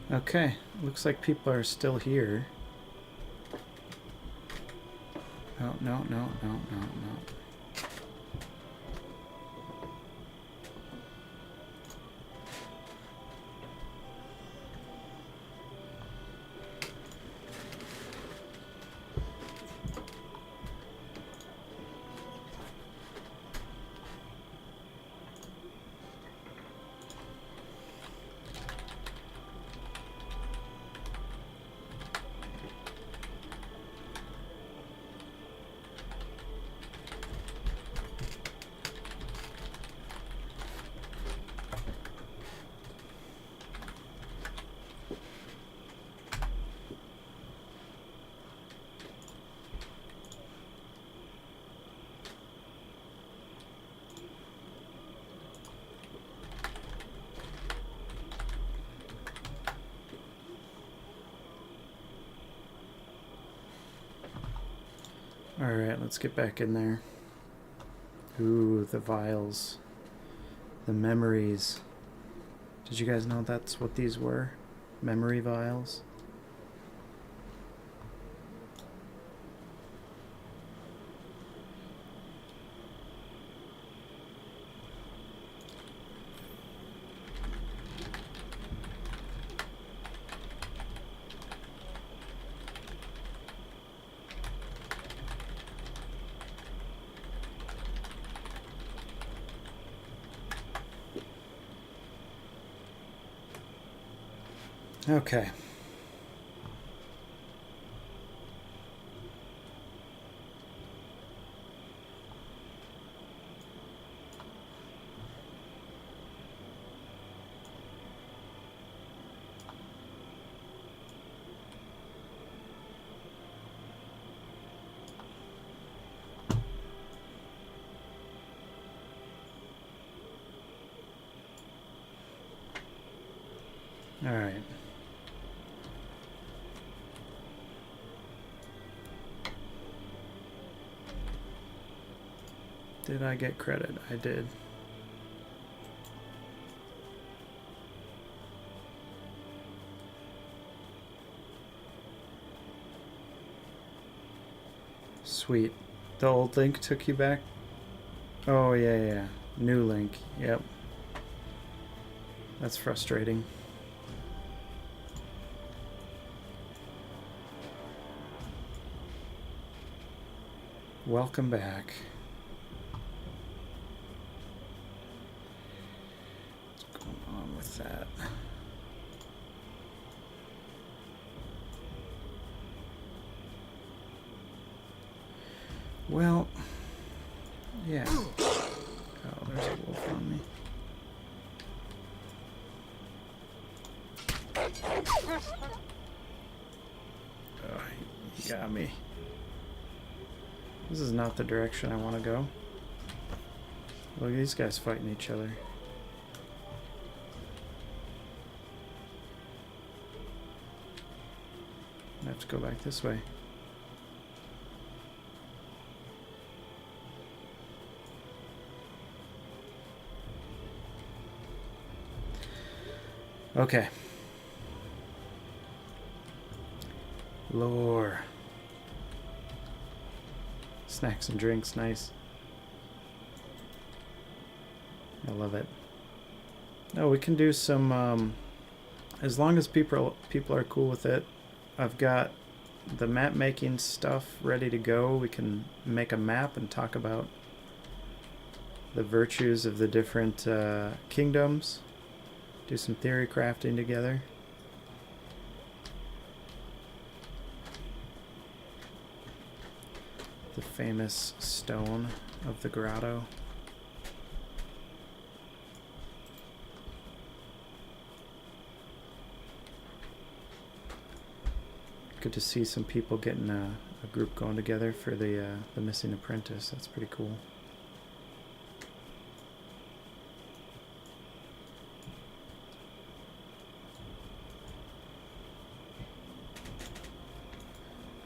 Okay, looks like people are still here. Oh, no, no, no, no, no. Alright, let's get back in there. Ooh, the vials. The memories. Did you guys know that's what these were? Memory vials? Okay. All right. Did I get credit? I did. Sweet. The old link took you back? Oh, yeah, yeah. New link. Yep. That's frustrating. Welcome back. What's going on with that? Well, yeah. Oh, there's a wolf on me. Oh, he got me. This is not the direction I want to go. Look at these guys fighting each other. I have to go back this way. Okay. Lore. Snacks and drinks, nice. I love it. Oh, we can do some, as long as people are cool with it. I've got the map making stuff ready to go. We can make a map and talk about the virtues of the different kingdoms. Do some theory crafting together. The famous stone of the grotto. Good to see some people getting a group going together for the missing apprentice. That's pretty cool.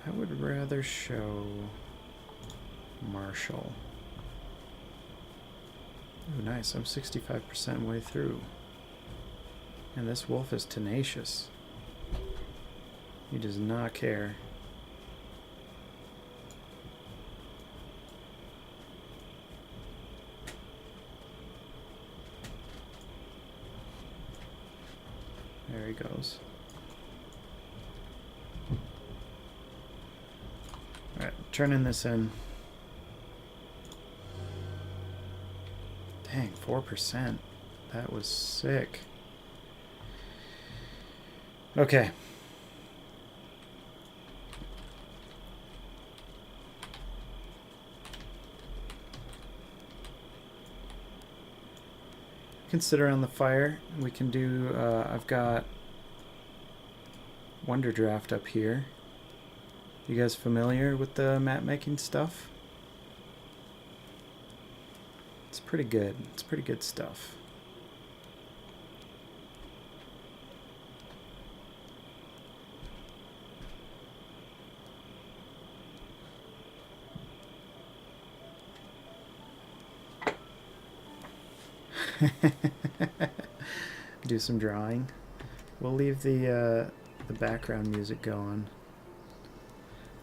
I would rather show Marshall. Ooh, nice. I'm 65% way through. And this wolf is tenacious. He does not care. There he goes. Alright, turning this in. Dang, 4%. That was sick. Okay. Consider on the fire. We can do, I've got Wonder Draft up here. You guys familiar with the map making stuff? It's pretty good. It's pretty good stuff. Do some drawing. We'll leave the background music going.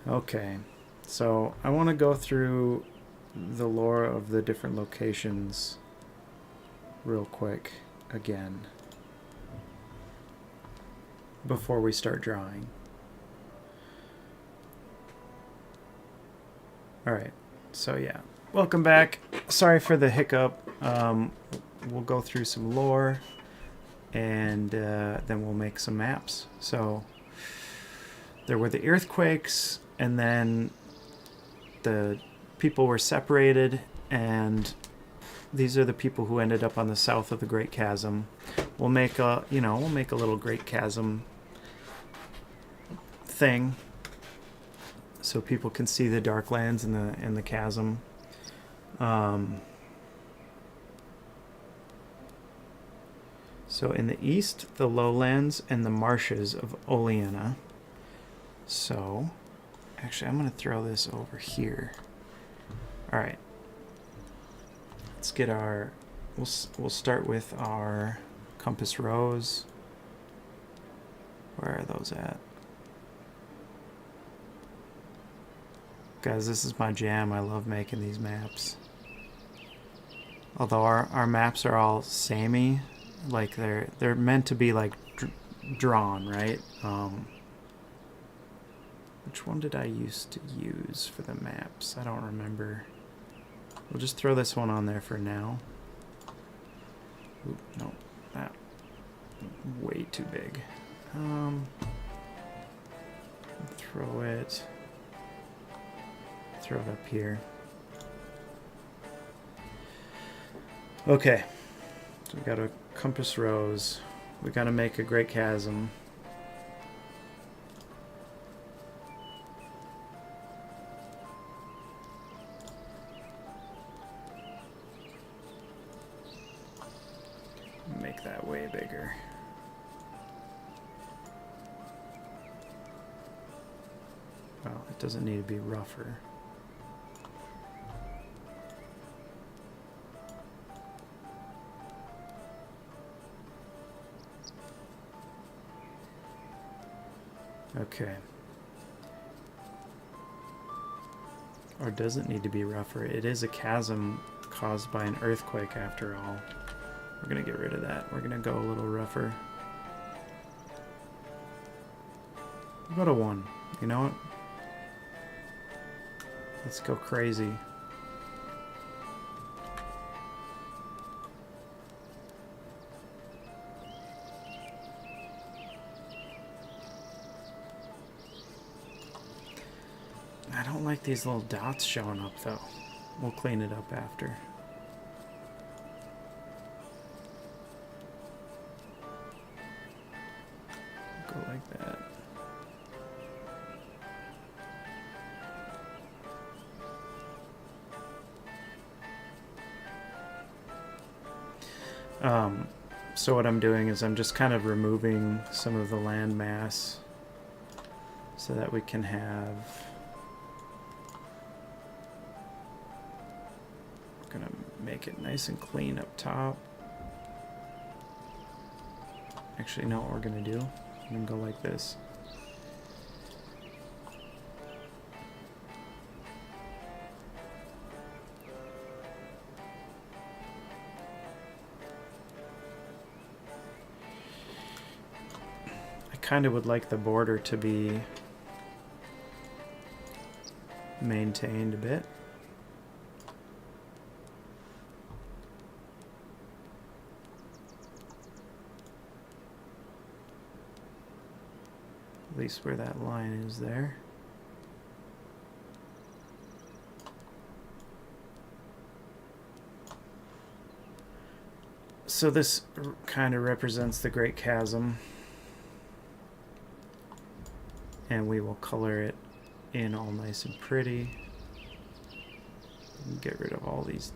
Okay, so I want to go through the lore of the different locations real quick again before we start drawing. Alright, so yeah, welcome back. Sorry for the hiccup. We'll go through some lore and then we'll make some maps. So there were the earthquakes, and then the people were separated, and these are the people who ended up on the south of the Great Chasm. We'll make a, we'll make a little Great Chasm thing so people can see the Darklands and the chasm. So in the east, the lowlands and the marshes of Oleana. So, actually, I'm going to throw this over here. All right. Let's get our... We'll start with our compass rose. Where are those at? Guys, this is my jam. I love making these maps. Although our maps are all samey. Like, they're meant to be, like, drawn, right? Which one did I used to use for the maps? I don't remember. We'll just throw this one on there for now. Oop, no, that way too big. Throw it up here. Okay, so we got a compass rose. We gotta make a great chasm. Make that way bigger. Well, it doesn't need to be rougher. Okay. Or does it need to be rougher? It is a chasm caused by an earthquake after all. We're going to get rid of that. We're going to go a little rougher. What a 1. You know what? Let's go crazy. I don't like these little dots showing up though. We'll clean it up after. Go like that. So what I'm doing is I'm just kind of removing some of the land mass so that we can have... We're gonna make it nice and clean up top. Actually, no, what we're gonna do, I'm gonna go like this. kind of would like the border to be maintained a bit. At least where that line is there. So this kind of represents the Great Chasm, and we will color it in all nice and pretty. And get rid of all these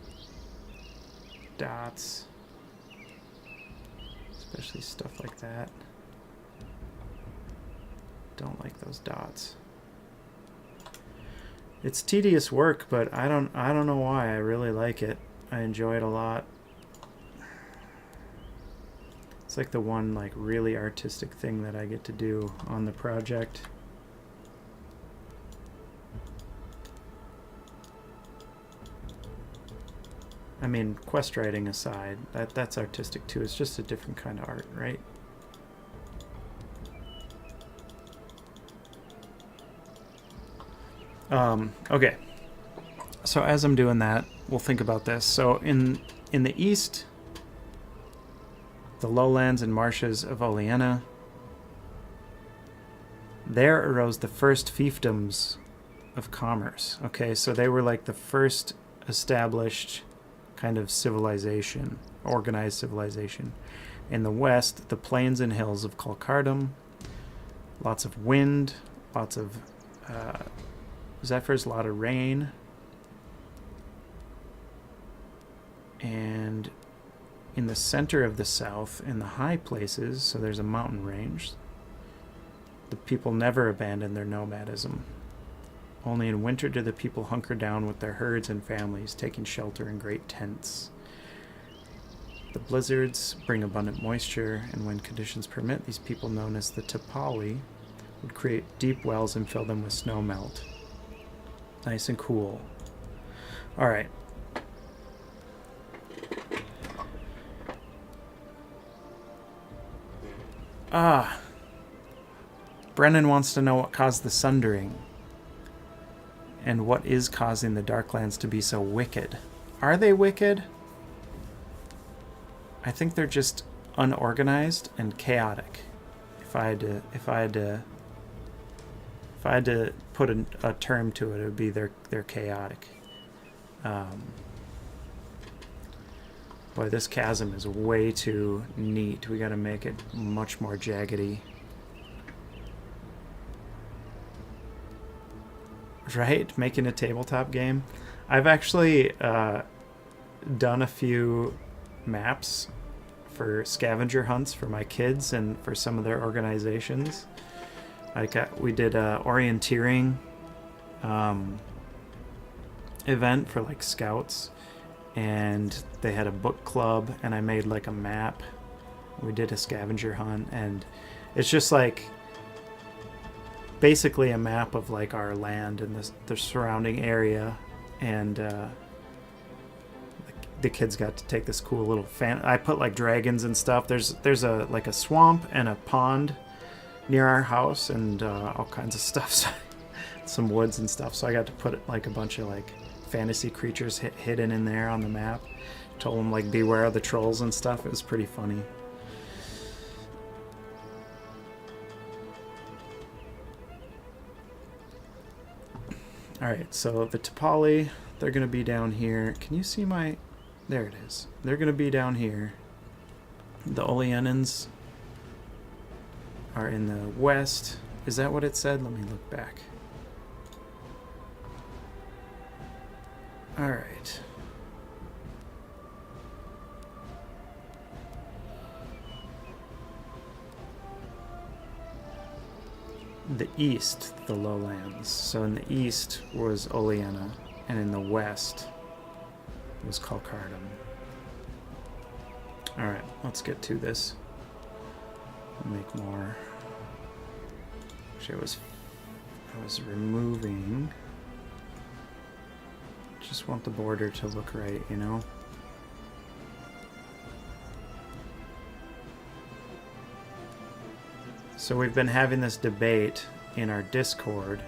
dots, especially stuff like that. Don't like those dots. It's tedious work, but I don't know why. I really like it. I enjoy it a lot. It's like the one like really artistic thing that I get to do on the project. I mean, quest writing aside, that's artistic too. It's just a different kind of art, right? Okay. So as I'm doing that, we'll think about this. So in the east, the lowlands and marshes of Oleana, there arose the first fiefdoms of commerce. Okay, so they were like the first established kind of civilization, organized civilization. In the west, the plains and hills of Colcardum, lots of wind, lots of zephyrs, a lot of rain, and in the center of the south, in the high places, so there's a mountain range, the people never abandon their nomadism. Only in winter do the people hunker down with their herds and families, taking shelter in great tents. The blizzards bring abundant moisture, and when conditions permit, these people known as the Tapali would create deep wells and fill them with snow melt. Nice and cool. All right. Brennan wants to know what caused the sundering and what is causing the Darklands to be so wicked. Are they wicked? I think they're just unorganized and chaotic. If I had to put a term to it, it would be they're chaotic. Boy, this chasm is way too neat. We got to make it much more jaggedy. Right? Making a tabletop game. I've actually done a few maps for scavenger hunts for my kids and for some of their organizations. Like we did a orienteering event for like scouts, and they had a book club, and I made like a map. We did a scavenger hunt, and it's just like basically a map of like our land and the surrounding area, and the kids got to take this cool little I put like dragons and stuff. There's a like a swamp and a pond near our house, and all kinds of stuff, so some woods and stuff. So I got to put like a bunch of like fantasy creatures hidden in there on the map. Told them like beware of the trolls and stuff. It was pretty funny. Alright, so the Tapali, they're going to be down here. Can you see my... There it is. They're going to be down here. The Oleanans are in the west. Is that what it said? Let me look back. Alright. The east, the lowlands. So in the east was Oleana, and in the west was Colcardum. Alright, let's get to this. Make more. Actually, I was removing. Just want the border to look right, you know? So we've been having this debate in our Discord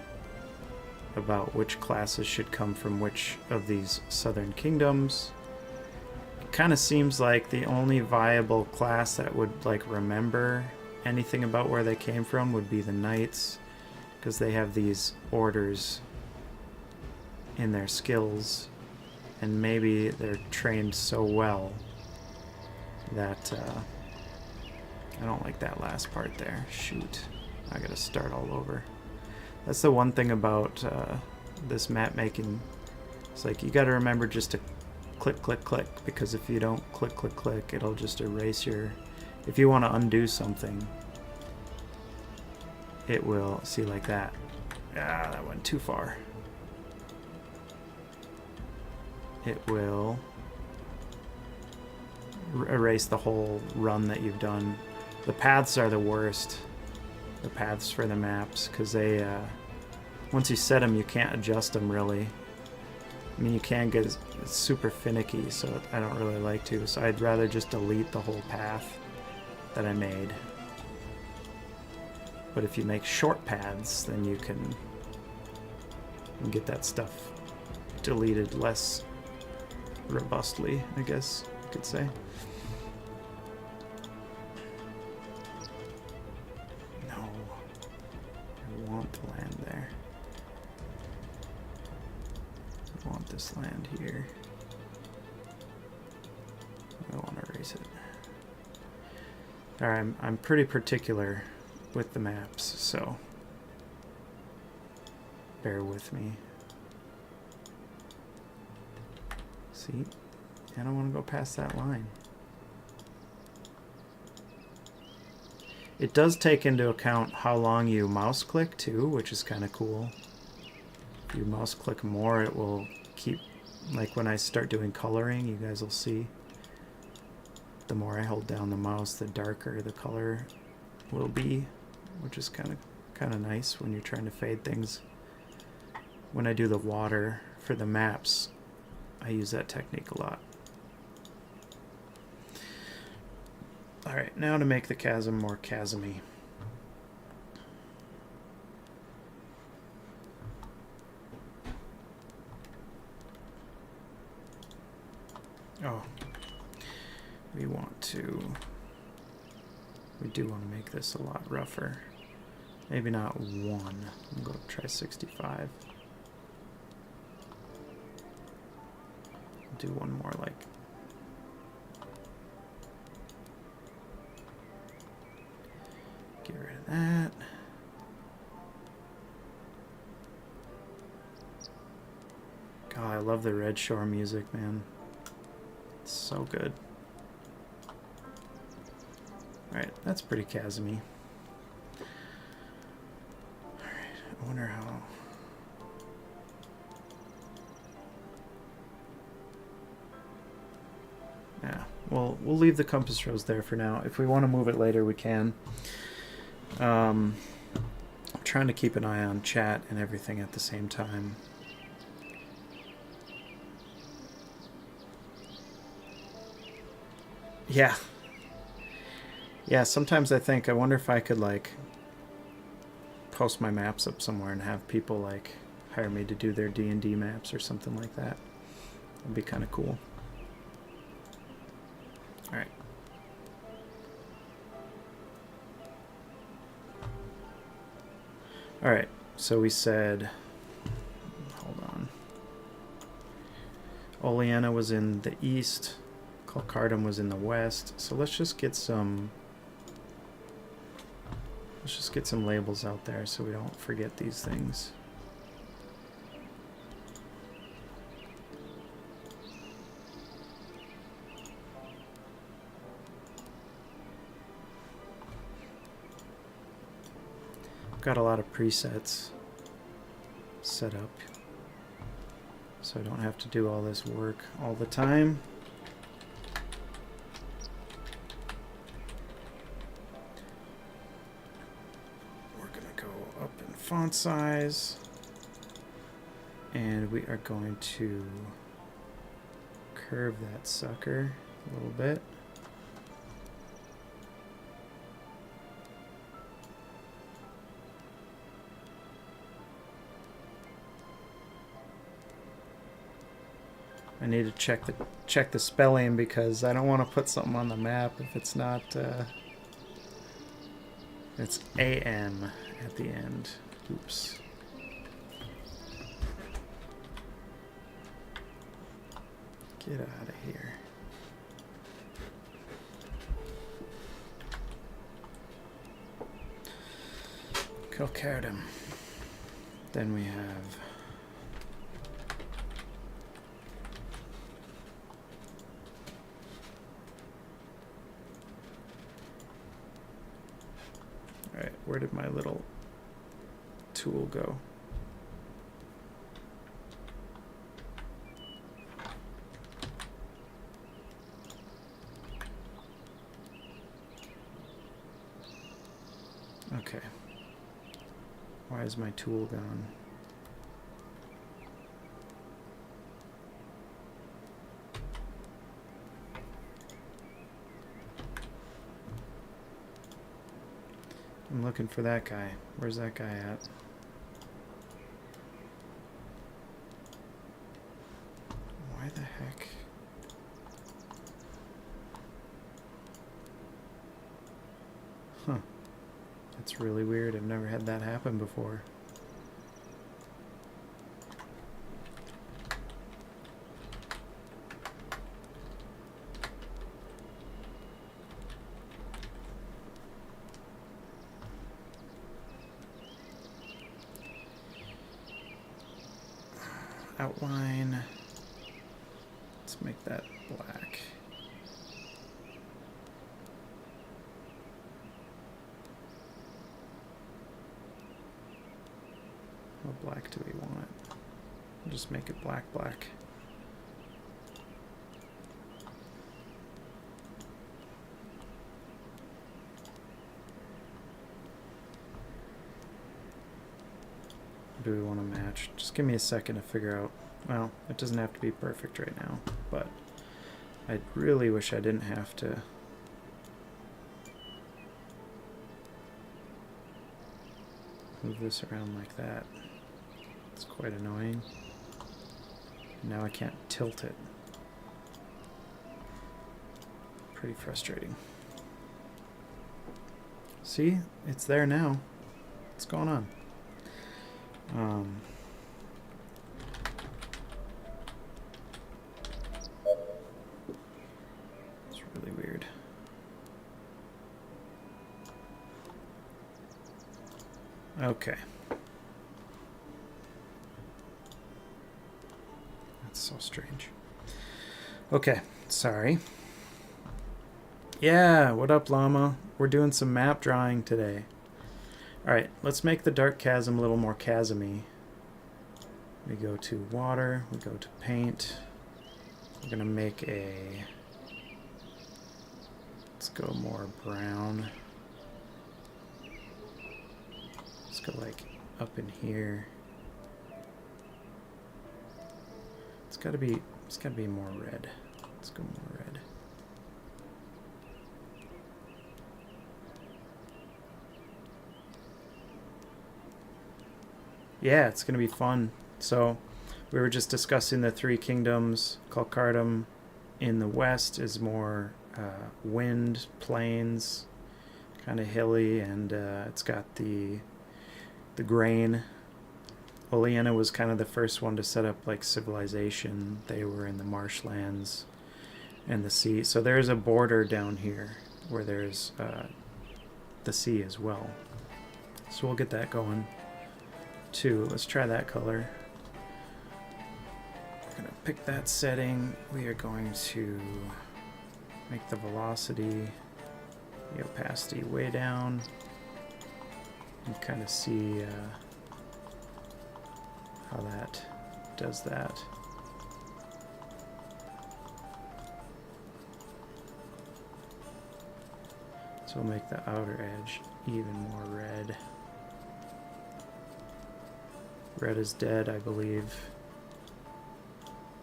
about which classes should come from which of these southern kingdoms. It kind of seems like the only viable class that would like remember anything about where they came from would be the knights, because they have these orders in their skills, and maybe they're trained so well that I don't like that last part there. Shoot, I gotta start all over. That's the one thing about this map making. It's like you gotta remember just to click, click, click, because if you don't click, click, click, it'll just erase your... If you want to undo something, it will... See, like that. Ah, that went too far. It will erase the whole run that you've done. The paths are the worst. The paths for the maps, because they... once you set them, you can't adjust them, really. I mean, you can get... It's super finicky, so I don't really like to. So I'd rather just delete the whole path that I made. But if you make short paths, then you can get that stuff deleted less robustly, I guess you could say. No. I want the land there. I want this land here. I want to erase it. Alright, I'm pretty particular with the maps, so bear with me. See? I don't want to go past that line. It does take into account how long you mouse click too, which is kind of cool. If you mouse click more, it will keep, like when I start doing coloring, you guys will see. The more I hold down the mouse, the darker the color will be, which is kind of nice when you're trying to fade things. When I do the water for the maps, I use that technique a lot. Alright, now to make the chasm more chasmy. Oh. We do want to make this a lot rougher. Maybe not 1. I'm going to try 65. Do one more, like... Get rid of that. God, I love the Red Shore music, man. It's so good. Alright, that's pretty chasmy. Alright, I wonder how... Yeah, well, we'll leave the compass rose there for now. If we want to move it later, we can. I'm trying to keep an eye on chat and everything at the same time. Yeah. Yeah, sometimes I think, I wonder if I could, like, post my maps up somewhere and have people, like, hire me to do their D&D maps or something like that. That'd be kind of cool. Alright. Alright, so we said... Hold on. Oleana was in the east. Colcardum was in the west. So let's just get some... Let's just get some labels out there so we don't forget these things. I've got a lot of presets set up so I don't have to do all this work all the time. Font size, and we are going to curve that sucker a little bit. I need to check the spelling because I don't want to put something on the map if it's not. It's AM at the end. Oops. Get out of here. Calcardum. Then we have alright, where did my little tool go? Okay. Why is my tool gone? I'm looking for that guy. Where's that guy at? Why the heck? Huh. That's really weird. I've never had that happen before. Outline. Let's make that black. What black do we want? We'll just make it black, black. Do we want to match? Just give me a second to figure out. Well, it doesn't have to be perfect right now, but I really wish I didn't have to move this around like that. It's quite annoying. Now I can't tilt it. Pretty frustrating. See? It's there now. What's going on? It's really weird. Okay. That's so strange. Okay, sorry. Yeah, what up, Llama? We're doing some map drawing today. Alright, let's make the dark chasm a little more chasmy. We go to water, we go to paint. We're gonna make a... Let's go more brown. Let's go like up in here. It's gotta be more red. Let's go more red. Yeah, it's gonna be fun. So we were just discussing the three kingdoms. Calcardum in the west is more wind, plains, kind of hilly, and it's got the grain. Oleana was kind of the first one to set up like civilization. They were in the marshlands and the sea. So there's a border down here where there's the sea as well. So we'll get that going too. Let's try that color. We're going to pick that setting. We are going to make the velocity, the opacity way down. You can kind of see how that does that. So we'll make the outer edge even more red. Red is dead, I believe,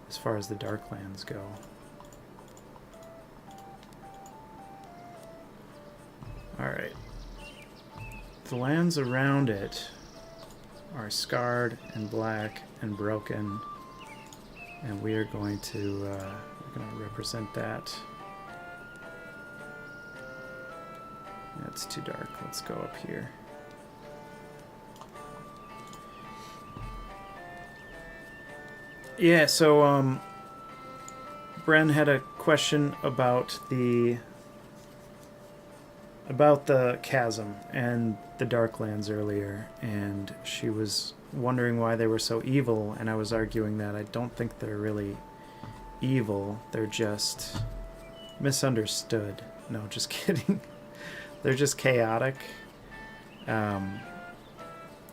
as far as the Darklands go. Alright. The lands around it are scarred and black and broken. And we are going to we're going to represent that. That's too dark. Let's go up here. Yeah, so Bren had a question about the chasm and the Darklands earlier, and she was wondering why they were so evil, and I was arguing that I don't think they're really evil, they're just misunderstood. No, just kidding. They're just chaotic.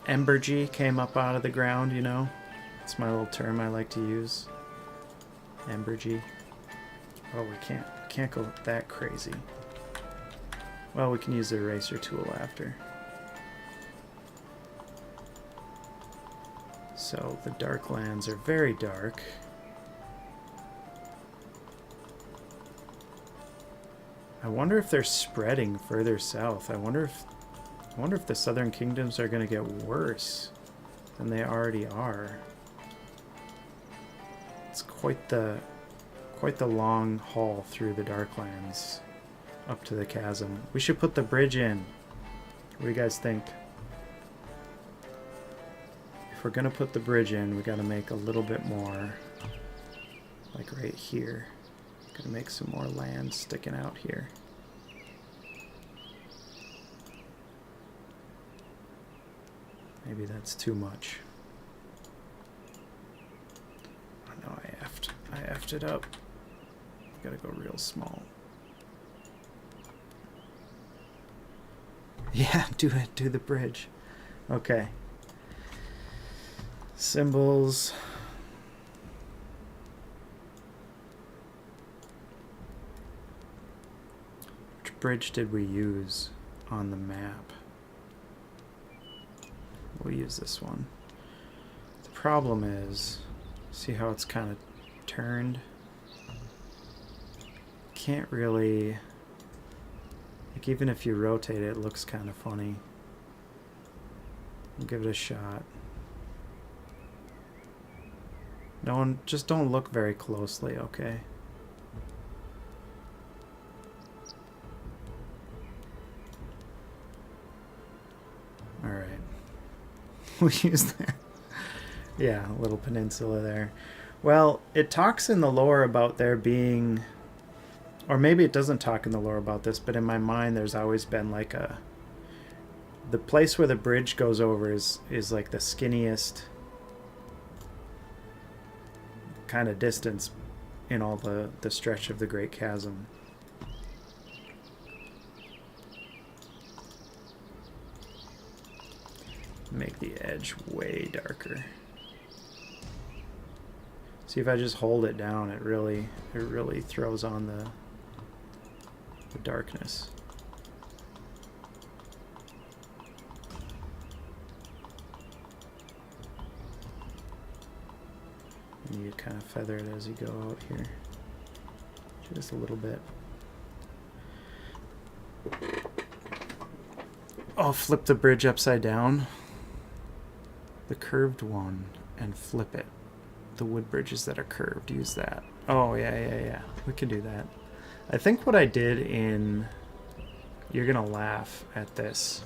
Embergy came up out of the ground, you know? It's my little term I like to use. Embergy. Oh, we can't go that crazy. Well, we can use the eraser tool after. So the Darklands are very dark. I wonder if they're spreading further south. I wonder if the Southern Kingdoms are going to get worse than they already are. It's quite the long haul through the Darklands up to the chasm. We should put the bridge in. What do you guys think? If we're gonna put the bridge in, we gotta make a little bit more, like right here. Gonna make some more land sticking out here. Maybe that's too much. Oh no, I effed it up. Gotta go real small. Yeah, do the bridge. Okay. Symbols. Which bridge did we use on the map? We'll use this one. The problem is, see how it's kind of turned? Can't really, like, even if you rotate it, it looks kind of funny. We'll give it a shot. Just don't look very closely, okay? Alright. We'll use that. Yeah, a little peninsula there. Well, it talks in the lore about there being, or maybe it doesn't talk in the lore about this, but in my mind there's always been like the place where the bridge goes over is like the skinniest kind of distance in all the stretch of the Great Chasm. Make the edge way darker. See, if I just hold it down, it really throws on the darkness. And you kind of feather it as you go out here. Just a little bit. Oh, flip the bridge upside down. The curved one, and flip it. The wood bridges that are curved, use that. Oh, yeah. We can do that. I think what I did in... You're gonna laugh at this.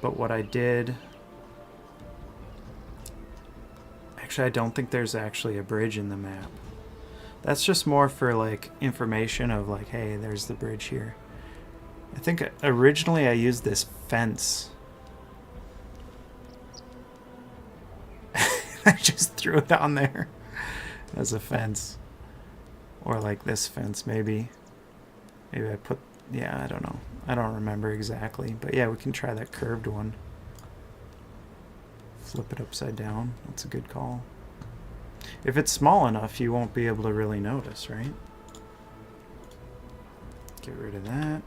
But what I did... Actually, I don't think there's actually a bridge in the map. That's just more for, like, information of, like, hey, there's the bridge here. I think originally I used this fence. I just threw it on there as a fence. Or like this fence, maybe. Maybe I put... Yeah, I don't know. I don't remember exactly. But yeah, we can try that curved one. Flip it upside down. That's a good call. If it's small enough, you won't be able to really notice, right? Get rid of that.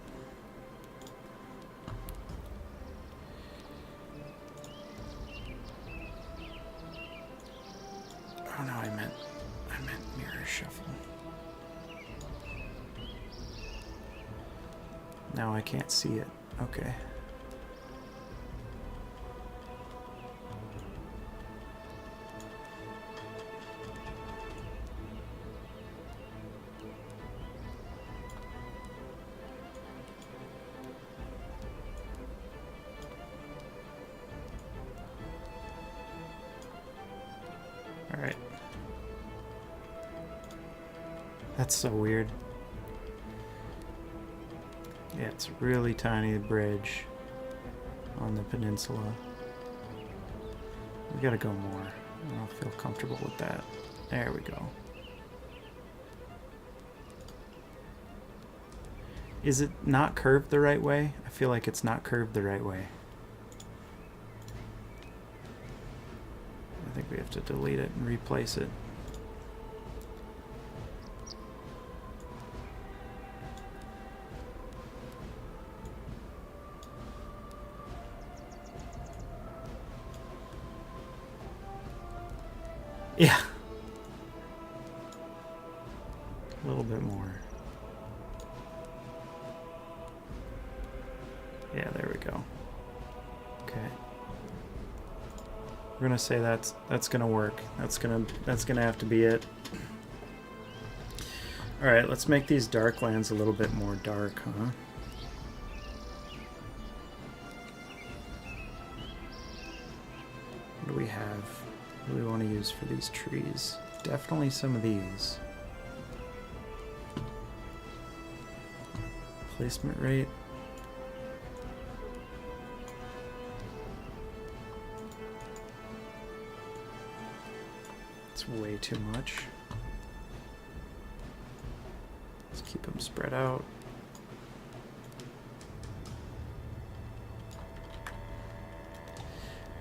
Oh no, I meant mirror shuffle. Now I can't see it. Okay. Alright. That's so weird. Yeah, it's a really tiny bridge on the peninsula. We gotta go more. I don't feel comfortable with that. There we go. Is it not curved the right way? I feel like it's not curved the right way. I think we have to delete it and replace it. Yeah. A little bit more. Yeah, there we go. Okay. We're gonna say that's gonna work. That's gonna have to be it. All right, let's make these dark lands a little bit more dark, huh? What do we have? What do we want to use for these trees? Definitely some of these. Placement rate. It's way too much. Let's keep them spread out.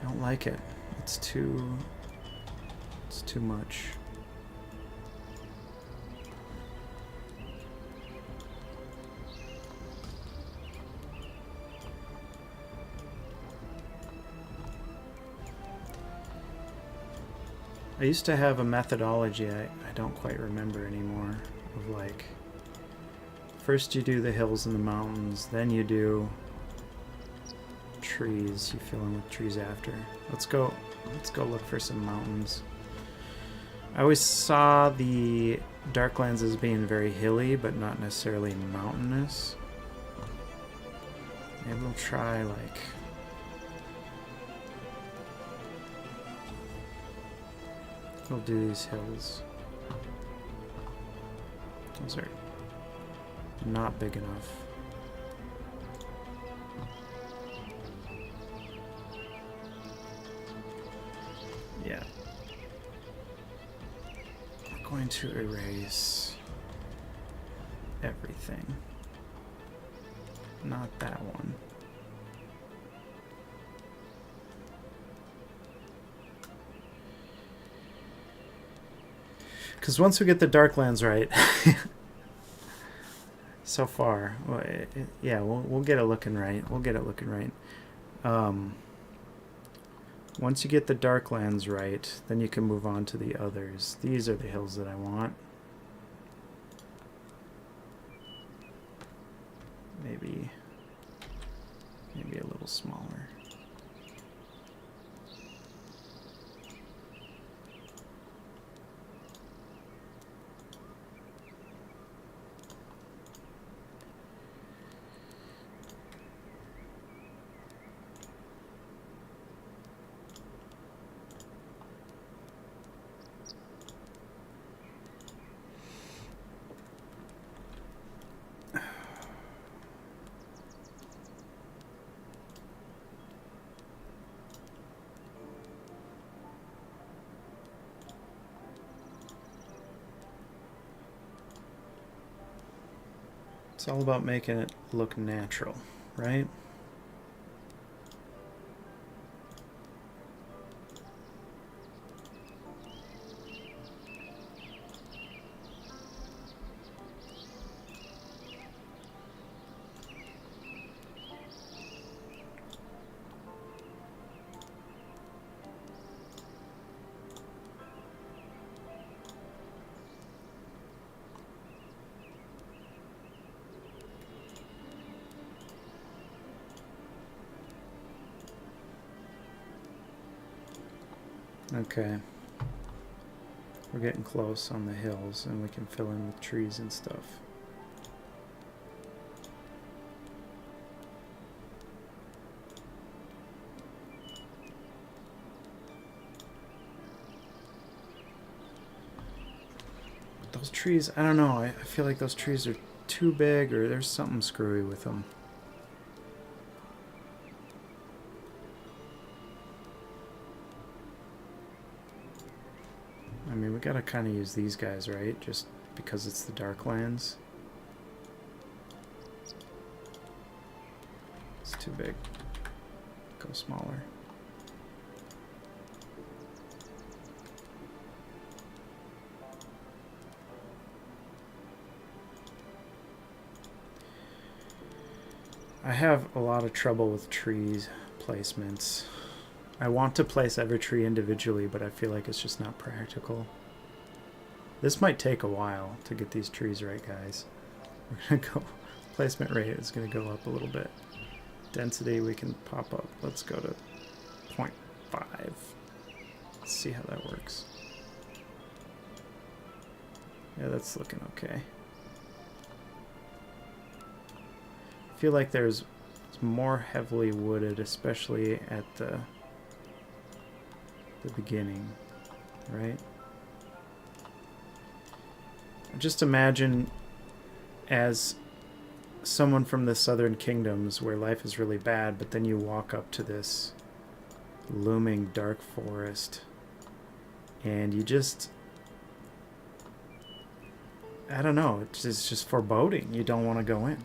I don't like it. It's too much. I used to have a methodology I don't quite remember anymore of like first you do the hills and the mountains, then you do trees. You fill in with trees after. Let's go look for some mountains. I always saw the Darklands as being very hilly, but not necessarily mountainous. Maybe we'll try like we'll do these hills. Those are not big enough. Yeah. I'm going to erase everything. Not that one. Because once we get the Darklands right, so far, well, yeah, we'll get it looking right. We'll get it looking right. Once you get the Darklands right, then you can move on to the others. These are the hills that I want. Maybe a little smaller. It's all about making it look natural, right? Okay. We're getting close on the hills, and we can fill in with trees and stuff. those trees, I don't know. I feel like those trees are too big, or there's something screwy with them. I mean, we gotta kind of use these guys, right? Just because it's the Darklands. It's too big. Go smaller. I have a lot of trouble with trees placements. I want to place every tree individually, but I feel like it's just not practical. This might take a while to get these trees right, guys. We're gonna go, placement rate is gonna go up a little bit. Density we can pop up. Let's go to 0.5. Let's see how that works. Yeah, that's looking okay. I feel like it's more heavily wooded, especially at the beginning, right? Just imagine as someone from the southern kingdoms where life is really bad, but then you walk up to this looming dark forest and you just, I don't know, it's just foreboding. You don't want to go in.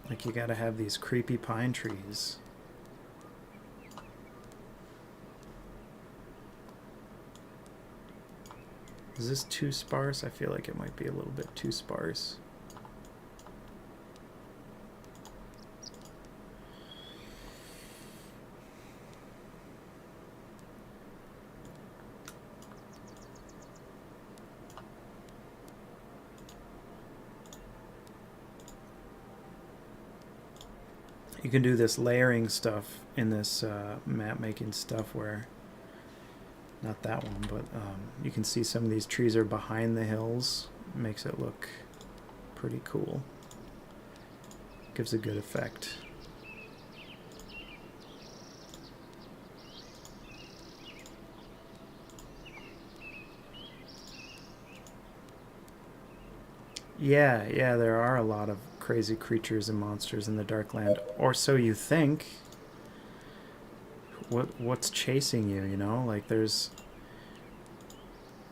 Like, you gotta have these creepy pine trees. Is this too sparse? I feel like it might be a little bit too sparse. You can do this layering stuff in this map making stuff where, not that one, but you can see some of these trees are behind the hills. It makes it look pretty cool. Gives a good effect. Yeah, there are a lot of crazy creatures and monsters in the Darkland, or so you think. What's chasing you, you know? Like, there's,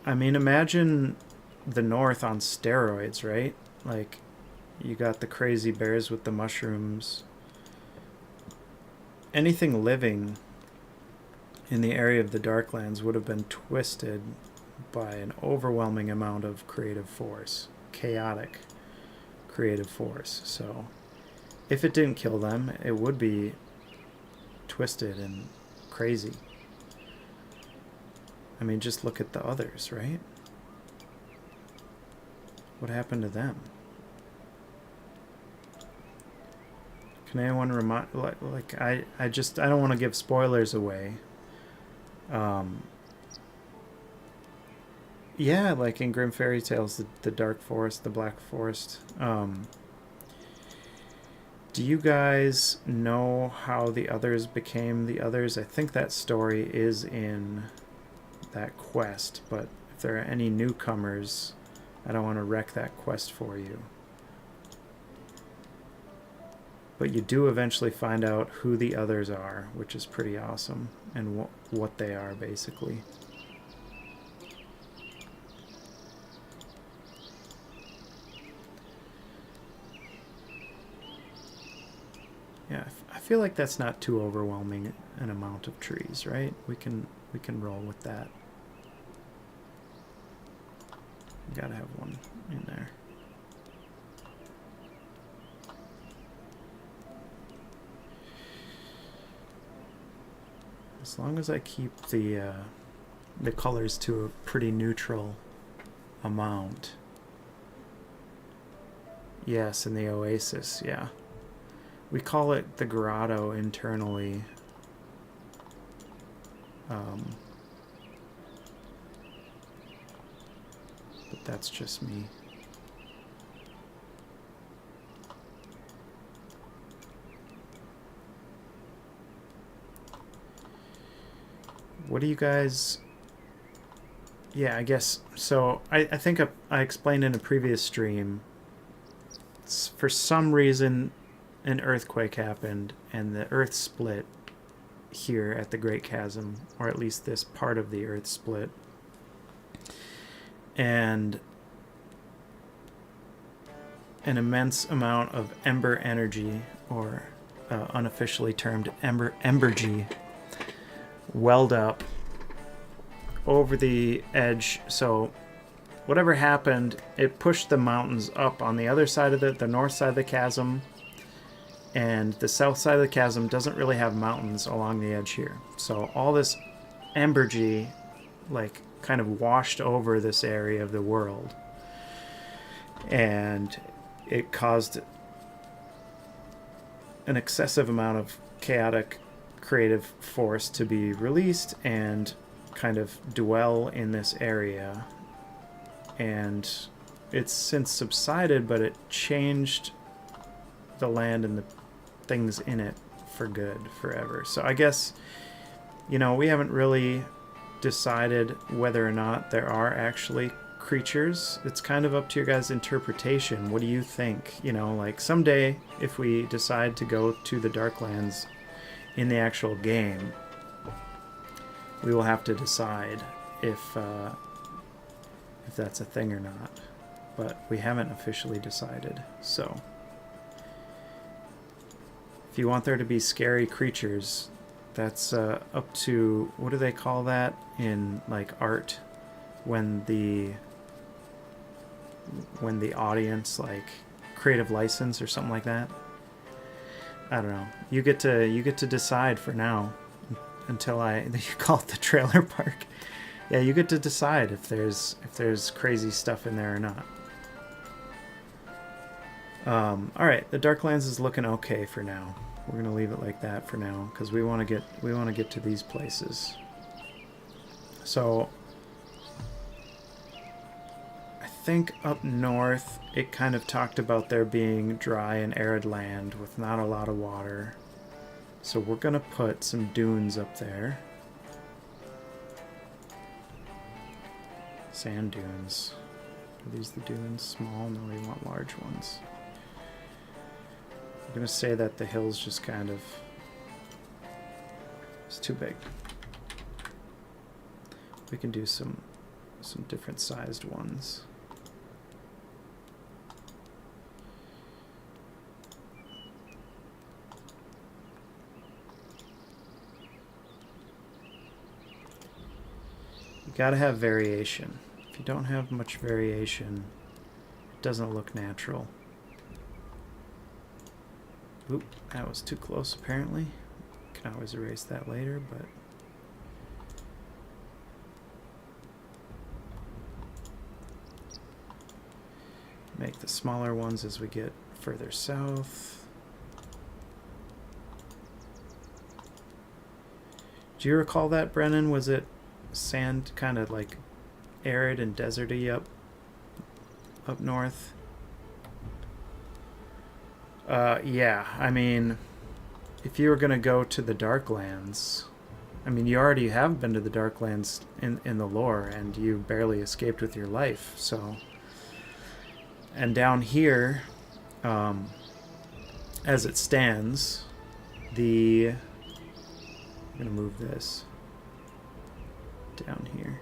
I mean, imagine the North on steroids, right? Like, you got the crazy bears with the mushrooms. Anything living in the area of the Darklands would have been twisted by an overwhelming amount of creative force. Chaotic creative force. So if it didn't kill them, it would be twisted and crazy. I mean, just look at the others, right? What happened to them? Can anyone remind, like I don't want to give spoilers away. Yeah, like in Grim Fairy Tales, the Dark Forest, the Black Forest. Do you guys know how the others became the others? I think that story is in that quest, but if there are any newcomers, I don't want to wreck that quest for you. But you do eventually find out who the others are, which is pretty awesome, and what they are, basically. Yeah, I feel like that's not too overwhelming an amount of trees, right? We can roll with that. We gotta have one in there. As long as I keep the colors to a pretty neutral amount. Yes, in the oasis, yeah. We call it the grotto internally. But that's just me. what do you guys... Yeah, I guess... So, I think I explained in a previous stream, for some reason, an earthquake happened, and the earth split here at the Great Chasm, or at least this part of the earth split. And an immense amount of ember energy, or unofficially termed embergy, welled up over the edge. So whatever happened, it pushed the mountains up on the other side of the north side of the chasm, and the south side of the chasm doesn't really have mountains along the edge here. So all this embergy like kind of washed over this area of the world, and it caused an excessive amount of chaotic creative force to be released and kind of dwell in this area. And it's since subsided, but it changed the land and the things in it for good, forever. So I guess, you know, we haven't really decided whether or not there are actually creatures. It's kind of up to your guys' interpretation. What do you think? You know, like someday if we decide to go to the Darklands in the actual game, we will have to decide if that's a thing or not. But we haven't officially decided. So if you want there to be scary creatures, that's up to, what do they call that in like art, when the audience, like creative license or something like that? I don't know. You get to decide for now, until you call it the trailer park. Yeah, you get to decide if there's crazy stuff in there or not. All right, the Darklands is looking okay for now. We're gonna leave it like that for now because we want to get to these places. So I think up north it kind of talked about there being dry and arid land with not a lot of water. So we're gonna put some dunes up there. Sand dunes. Are these the dunes? Small? No, we want large ones. I'm gonna say that the hills just kind of... It's too big. We can do some different sized ones. You gotta have variation. If you don't have much variation, it doesn't look natural. Oop, that was too close apparently. Can always erase that later, but... Make the smaller ones as we get further south. Do you recall that, Brennan? Was it sand, kind of like arid and deserty up north? Yeah, I mean, if you were going to go to the Darklands, I mean, you already have been to the Darklands in the lore, and you barely escaped with your life, so... And down here, as it stands, I'm going to move this down here.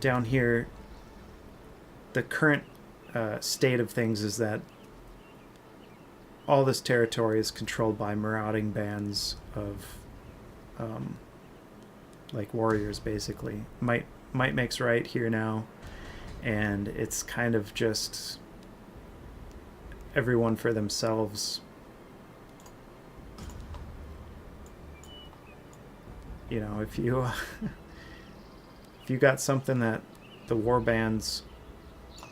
Down here, the current state of things is that all this territory is controlled by marauding bands of like warriors, basically. Might makes right here now, and it's kind of just everyone for themselves. You know, if you if you got something that the war bands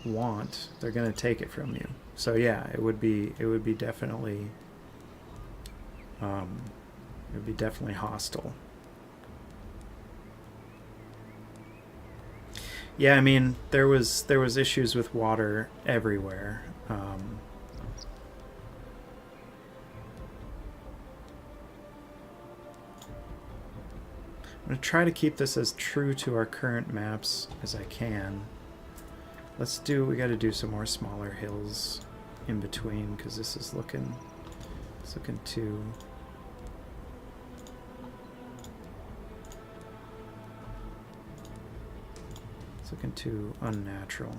want, they're going to take it from you. So yeah, it would be definitely hostile. Yeah, I mean, there was issues with water everywhere. going to try to keep this as true to our current maps as I can. We got to do some more smaller hills in between, because this is looking, it's looking too... It's looking too unnatural.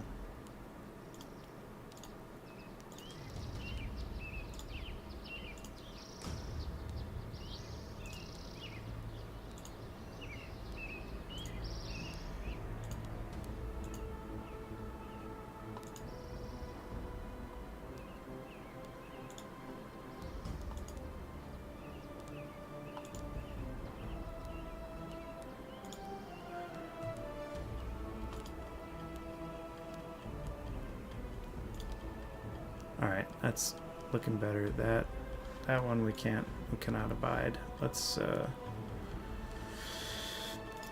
Alright, that's looking better. That one we cannot abide. Let's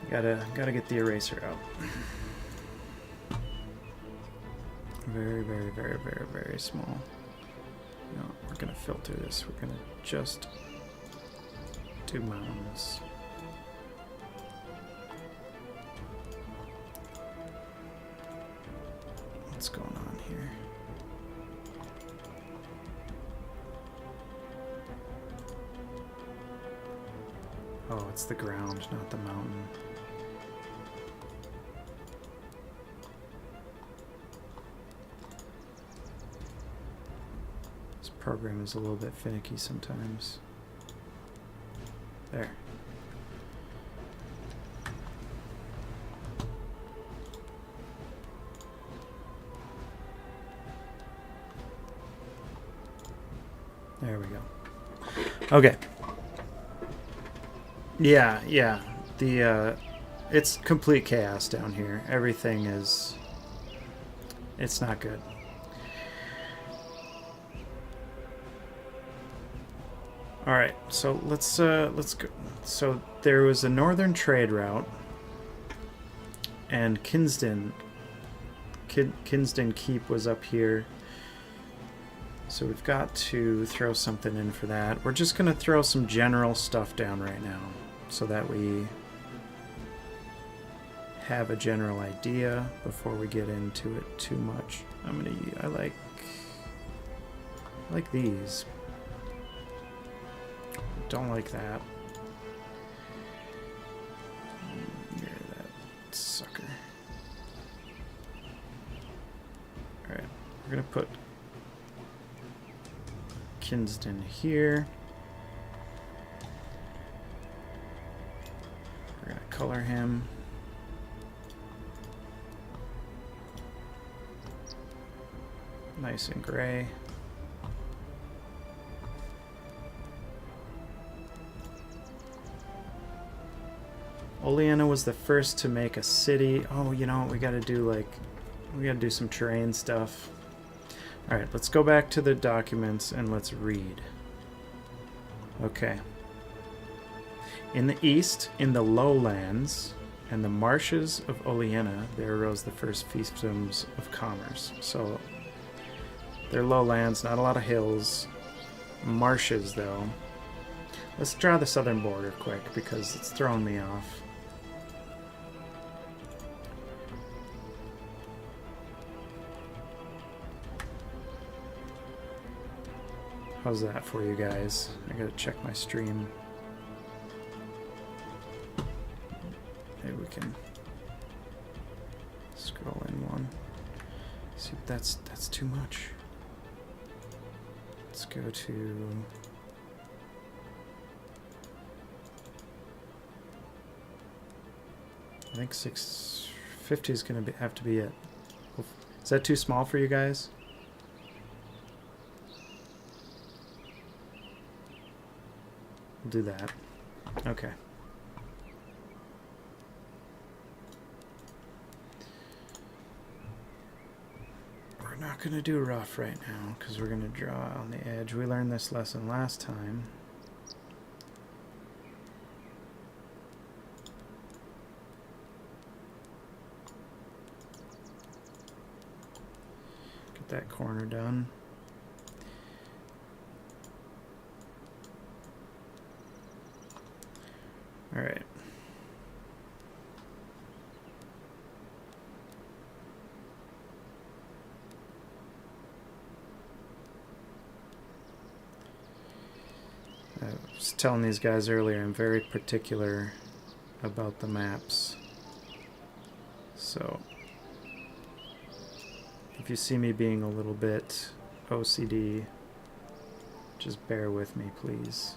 gotta get the eraser out. Very, very, very, very, very small. No, we're gonna filter this. We're gonna just do mountains. What's going on here? Oh, it's the ground, not the mountain. This program is a little bit finicky sometimes. There. There we go. Okay. Yeah. It's complete chaos down here. Everything is... It's not good. Alright, so let's go. So there was a northern trade route, and Kinsden Keep was up here. So we've got to throw something in for that. We're just going to throw some general stuff down right now, so that we have a general idea before we get into it too much. I like these. Don't like that. Yeah, that sucker. Alright, we're gonna put Kinsden here. We're gonna color him. Nice and gray. Oleana was the first to make a city. Oh, you know what? We gotta do some terrain stuff. Alright, let's go back to the documents and let's read. Okay. In the east, in the lowlands and the marshes of Oleana, there arose the first fiefdoms of commerce. So, they're lowlands, not a lot of hills. Marshes, though. Let's draw the southern border quick, because it's throwing me off. How's that for you guys? I gotta check my stream. Maybe we can scroll in one. See, that's too much. Let's go to... I think 650 is gonna have to be it. Is that too small for you guys? We'll do that. Okay. We're not going to do rough right now because we're going to draw on the edge. We learned this lesson last time. Get that corner done. All right. was telling these guys earlier, I'm very particular about the maps. So if you see me being a little bit OCD, just bear with me, please.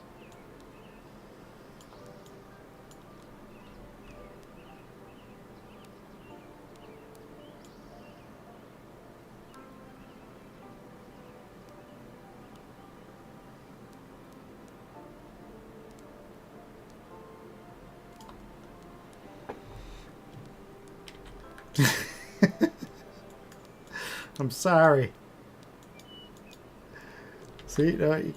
I'm sorry. See, no, you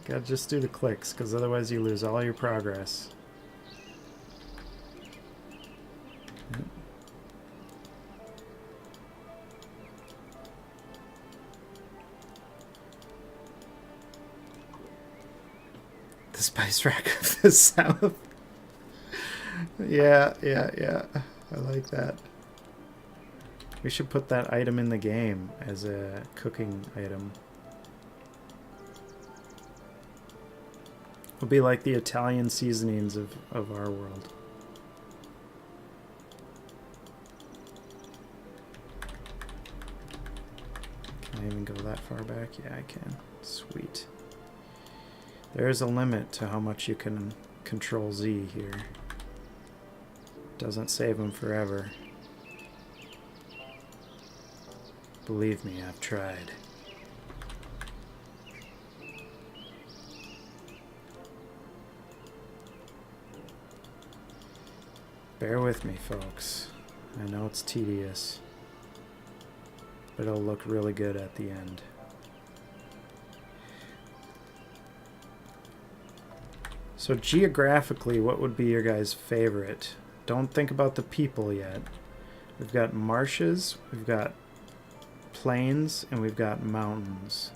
gotta just do the clicks, because otherwise you lose all your progress. The spice rack of the south. Yeah. I like that. We should put that item in the game as a cooking item. It'll be like the Italian seasonings of our world. Can I even go that far back? Yeah, I can. Sweet. There is a limit to how much you can Control Z here. Doesn't save them forever. Believe me, I've tried. Bear with me, folks. I know it's tedious, but it'll look really good at the end. So geographically, what would be your guys' favorite? Don't think about the people yet. We've got marshes, we've got plains, and we've got mountains.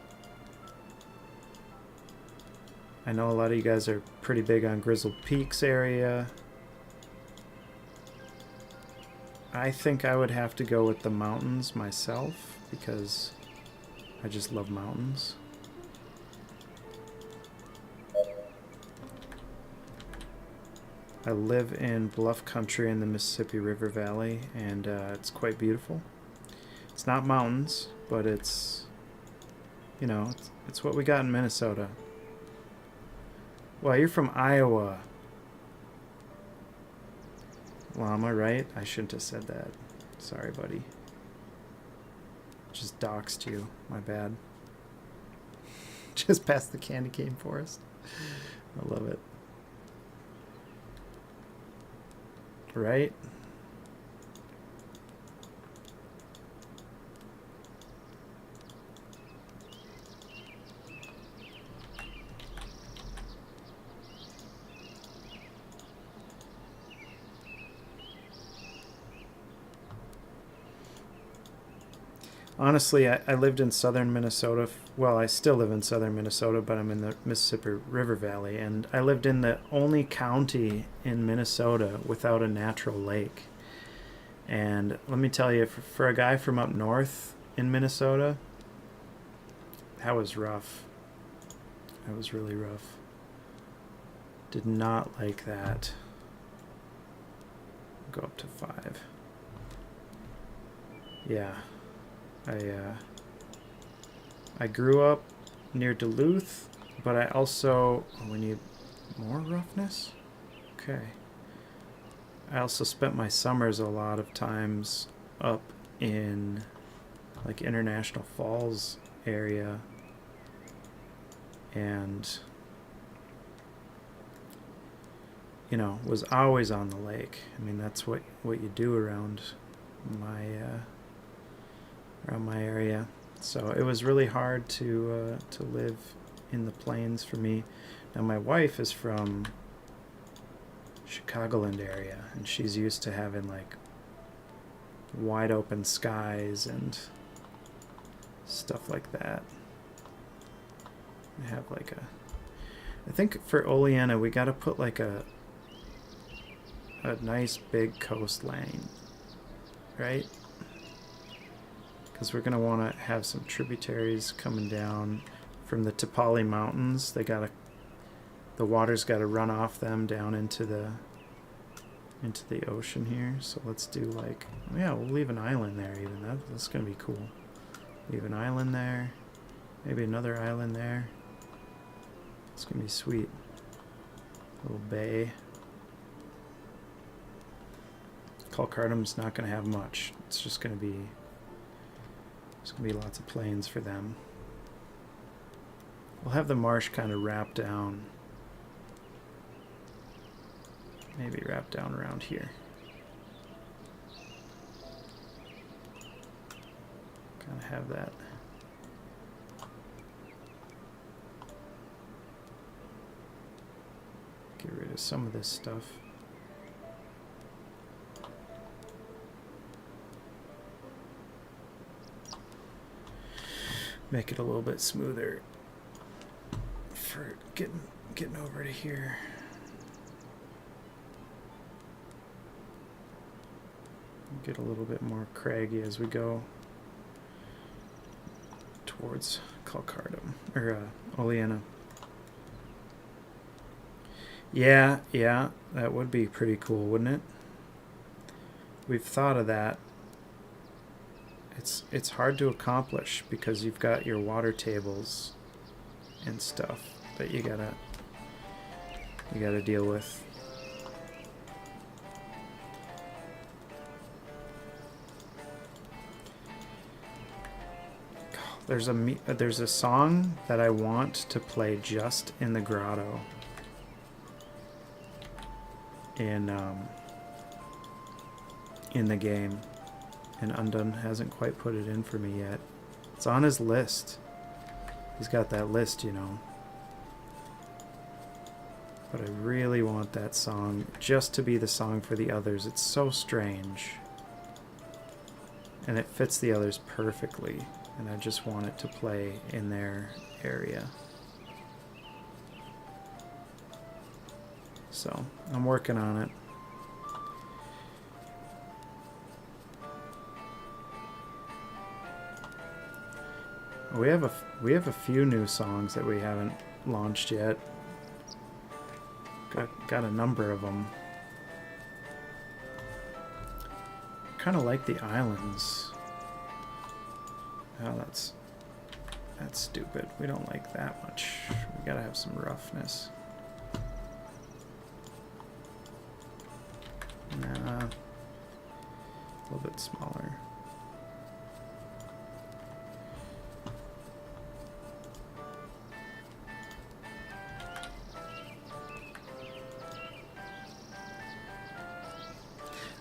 I know a lot of you guys are pretty big on Grizzled Peaks area. I think I would have to go with the mountains myself because I just love mountains. I live in bluff country in the Mississippi River Valley, and it's quite beautiful. It's not mountains, but it's, you know, it's what we got in Minnesota. Well, you're from Iowa. Well, am I right? I shouldn't have said that. Sorry, buddy. Just doxed you. My bad. Just past the candy cane forest. I love it. Right? Honestly, I lived in southern Minnesota. Well, I still live in southern Minnesota, but I'm in the Mississippi River Valley. And I lived in the only county in Minnesota without a natural lake. And let me tell you, for a guy from up north in Minnesota, that was rough. That was really rough. Did not like that. Go up to 5. Yeah. I grew up near Duluth, but I also... Oh, we need more roughness? Okay. I also spent my summers a lot of times up in like International Falls area, and you know, was always on the lake. I mean, that's what you do around my area. So it was really hard to live in the plains for me. Now my wife is from Chicagoland area, and she's used to having like wide open skies and stuff like that. I have like I think for Oleana we got to put like a nice big coastline, right? Because we're going to want to have some tributaries coming down from the Tepali Mountains. They got the water's got to run off them down into the ocean here. So let's do like, yeah, we'll leave an island there even. That's gonna be cool. Leave an island there, maybe another island there. It's gonna be sweet. Little bay. Calcardam's not gonna have much. It's just gonna be, there's gonna be lots of plains for them. We'll have the marsh kind of wrap down. Maybe wrap down around here. Kind of have that. Get rid of some of this stuff. Make it a little bit smoother for getting over to here. Get a little bit more craggy as we go towards Calcardam, or Oleana. Yeah, that would be pretty cool, wouldn't it? We've thought of that. It's hard to accomplish because you've got your water tables and stuff that you gotta deal with. There's a song that I want to play just in the grotto in the game, and Undone hasn't quite put it in for me yet. It's on his list. He's got that list, you know. But I really want that song just to be the song for the others. It's so strange. And it fits the others perfectly. And I just want it to play in their area. So I'm working on it. We have a few new songs that we haven't launched yet. Got a number of them. Kind of like the islands. Oh, that's stupid. We don't like that much. We gotta have some roughness. Nah, a little bit smaller.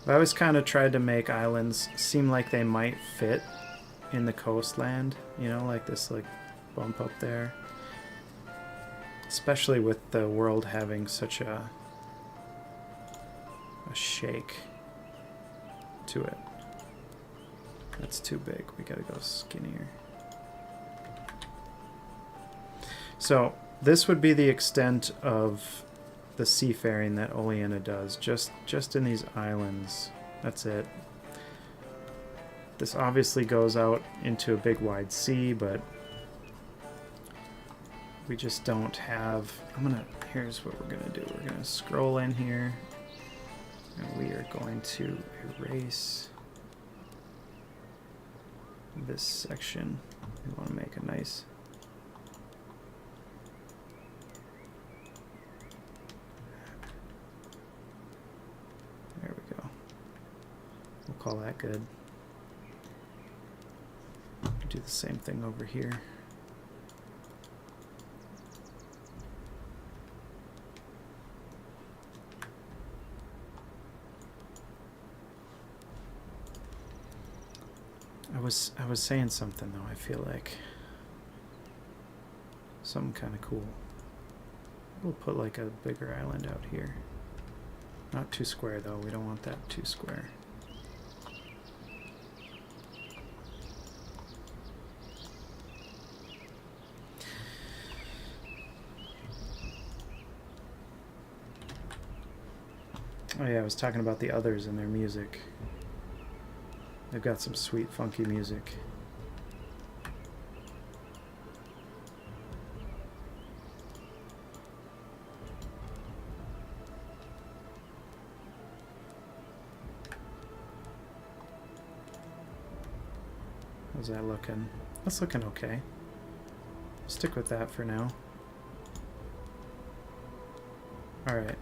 I always kind of tried to make islands seem like they might fit in the coastland, you know, like this like bump up there. Especially with the world having such a shake to it. That's too big. We gotta go skinnier. So this would be the extent of the seafaring that Oleana does, just in these islands. That's it. This obviously goes out into a big wide sea, but we just don't have... Here's what we're gonna do. We're gonna scroll in here, and we are going to erase this section. We want to make a nice... There we go. We'll call that good. Do the same thing over here. I was saying something though. I feel like something kind of cool. We'll put like a bigger island out here. Not too square though. We don't want that too square. Oh yeah, I was talking about the others and their music. They've got some sweet, funky music. How's that looking? That's looking okay. Stick with that for now. Alright.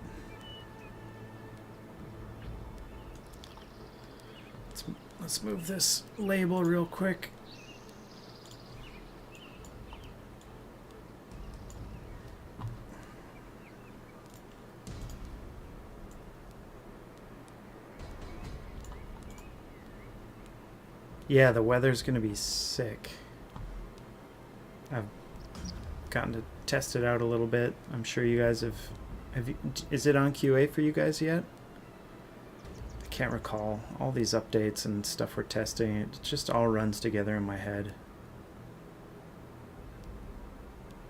Let's move this label real quick. Yeah, the weather's gonna be sick. I've gotten to test it out a little bit. I'm sure you guys have you, is it on QA for you guys yet? I can't recall. All these updates and stuff we're testing, it just all runs together in my head.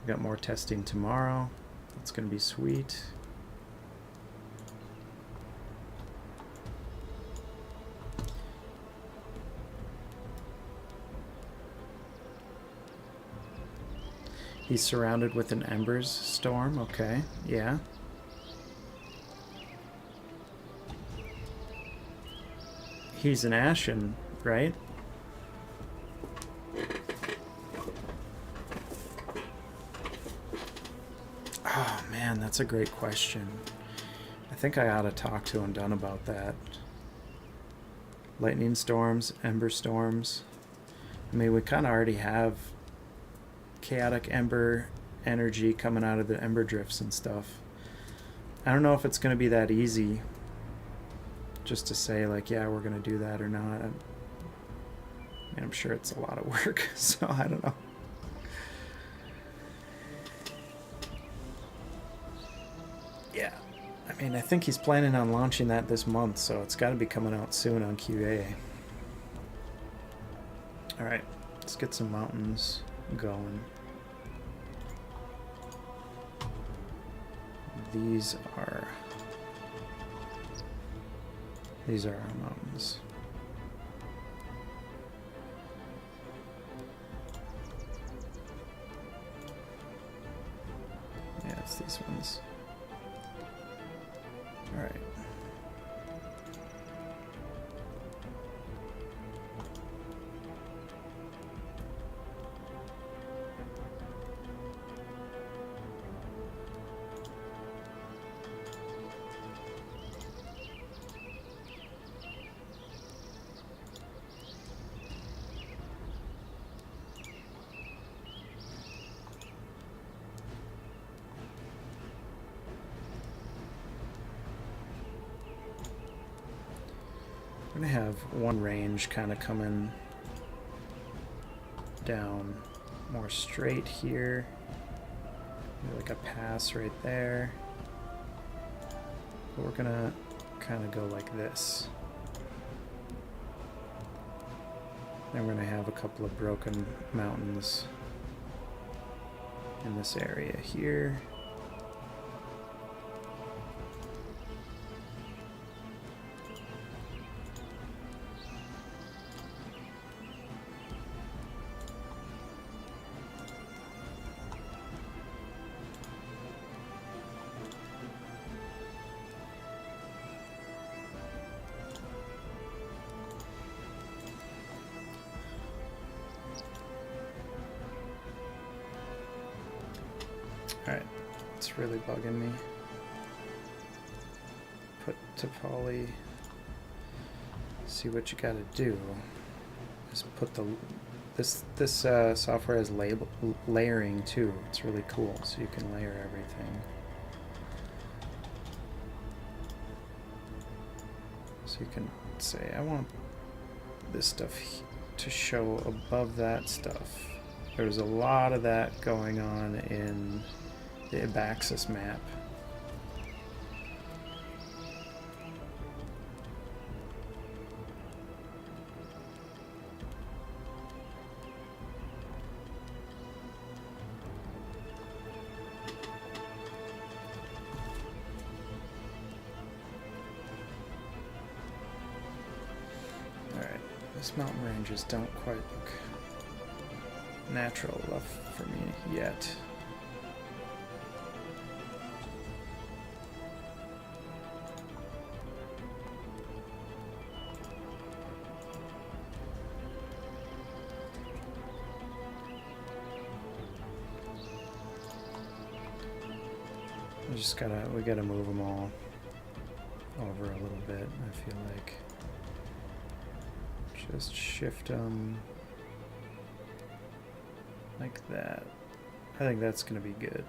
We've got more testing tomorrow. It's gonna be sweet. He's surrounded with an Embers storm. Okay, yeah. He's an Ashen, right? Oh man, that's a great question. I think I ought to talk to Undone about that. Lightning storms, Ember storms. I mean, we kind of already have chaotic ember energy coming out of the ember drifts and stuff. I don't know if it's going to be that easy just to say like, yeah, we're going to do that or not. I'm sure it's a lot of work, so I don't know. Yeah, I mean, I think he's planning on launching that this month, so it's got to be coming out soon on QA. All right, let's get some mountains going. These are our mountains. Yeah, it's these ones. All right. I'm going to have one range kind of coming down more straight here. Maybe like a pass right there. But we're going to kind of go like this. Then we're going to have a couple of broken mountains in this area here. Alright, it's really bugging me. Put to poly. See what you gotta do. Just put the this software has layering too. It's really cool, so you can layer everything. So you can say, I want this stuff to show above that stuff. There's a lot of that going on in the Abaxis map. Alright, these mountain ranges don't quite look natural enough for me yet. we gotta move them all over a little bit, I feel like. Just shift them like that. I think that's gonna be good.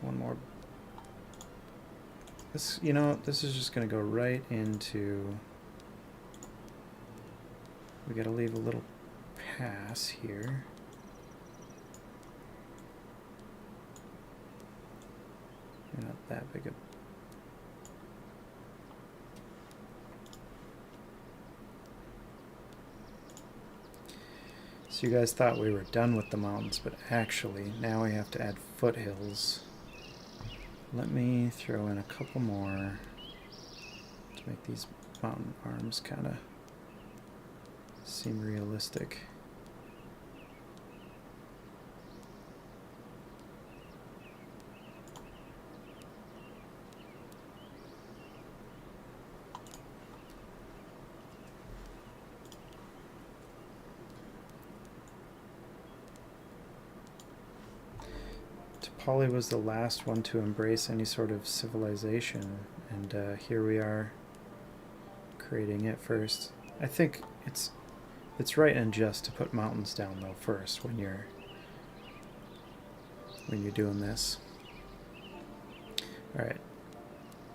One more. This, you know, this is just gonna go right into. We gotta leave a little pass here. Not that big a. So you guys thought we were done with the mountains, but actually now we have to add foothills. Let me throw in a couple more to make these mountain arms kind of seem realistic. Polly was the last one to embrace any sort of civilization, and here we are creating it first. I think it's right and just to put mountains down though first when you're doing this. All right,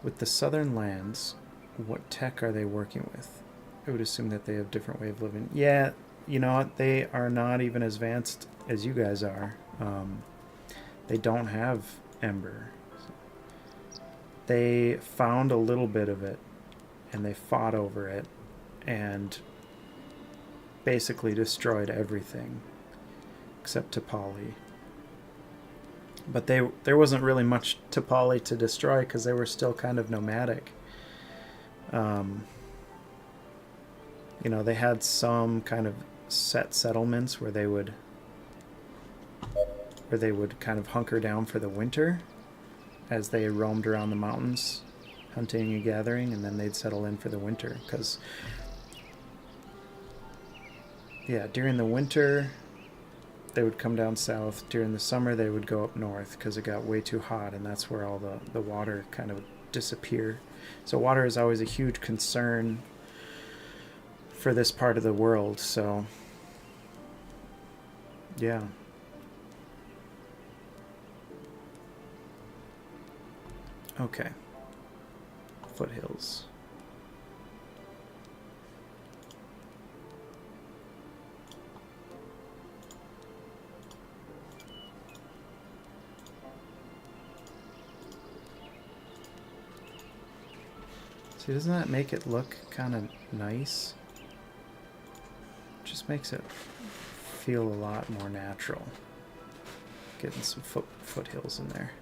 with the southern lands, what tech are they working with? I would assume that they have different way of living. Yeah, you know what? They are not even as advanced as you guys are. They don't have Ember. They found a little bit of it, and they fought over it, and basically destroyed everything, except Tapali. But there wasn't really much Tapali to destroy, because they were still kind of nomadic. You know, they had some kind of set settlements where they would kind of hunker down for the winter as they roamed around the mountains hunting and gathering, and then they'd settle in for the winter because yeah, during the winter they would come down south. During the summer they would go up north because it got way too hot, and that's where all the water kind of disappear. So water is always a huge concern for this part of the world. So yeah. Okay. Foothills. See, doesn't that make it look kind of nice? Just makes it feel a lot more natural. Getting some foothills in there.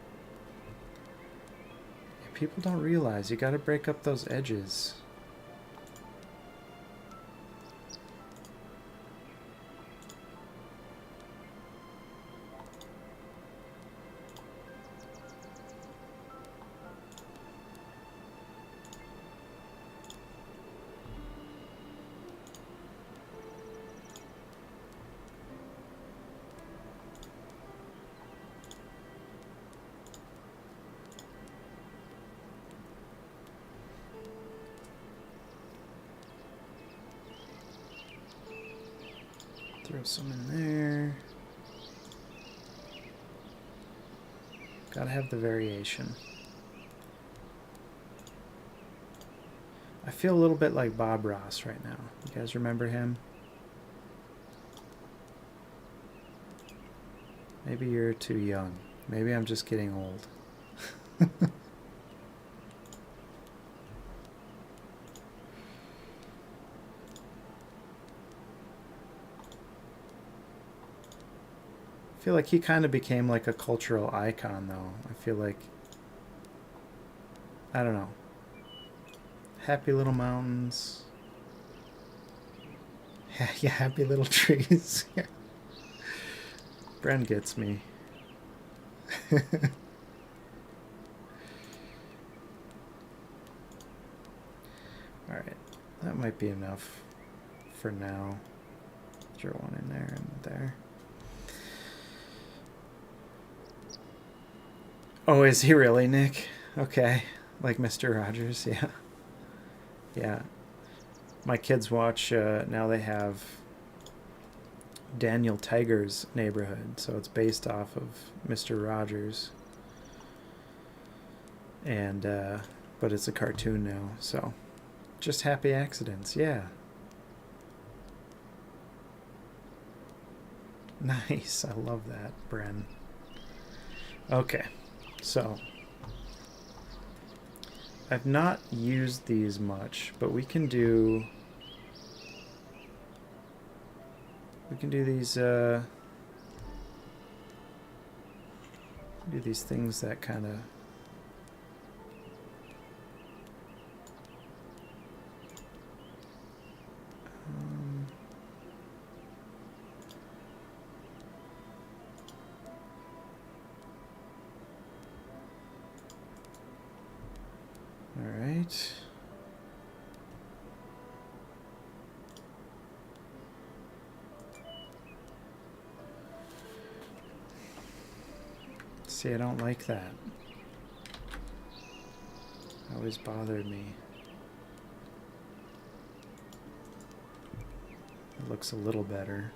People don't realize you gotta break up those edges. Throw some in there. Gotta have the variation. I feel a little bit like Bob Ross right now. You guys remember him? Maybe you're too young. Maybe I'm just getting old. I feel like he kind of became like a cultural icon, though. I feel like, I don't know. Happy little mountains. Yeah, happy little trees. Bren gets me. Alright, that might be enough for now. extra one in there and there. Oh, is he really, Nick? Okay. Like Mr. Rogers, yeah. Yeah. My kids watch, now they have Daniel Tiger's Neighborhood, so it's based off of Mr. Rogers. And, but it's a cartoon now, so just happy accidents, yeah. Nice, I love that, Bren. Okay, so I've not used these much, but we can do these do these things that kind of all right. See, I don't like that. Always bothered me. It looks a little better.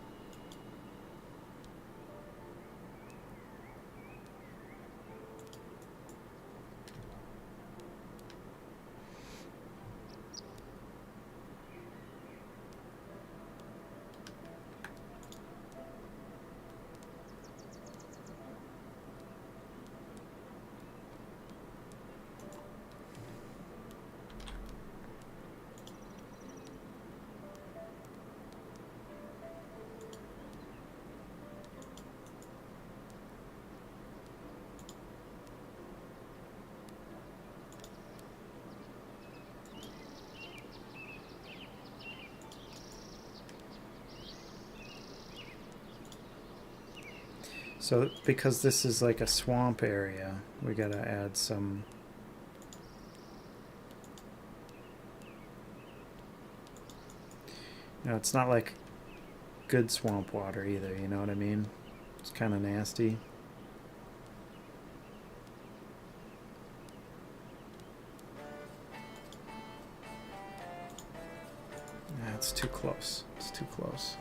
So because this is like a swamp area, we gotta add some it's not like good swamp water either, you know what I mean? It's kind of nasty. Nah, it's too close. It's too close.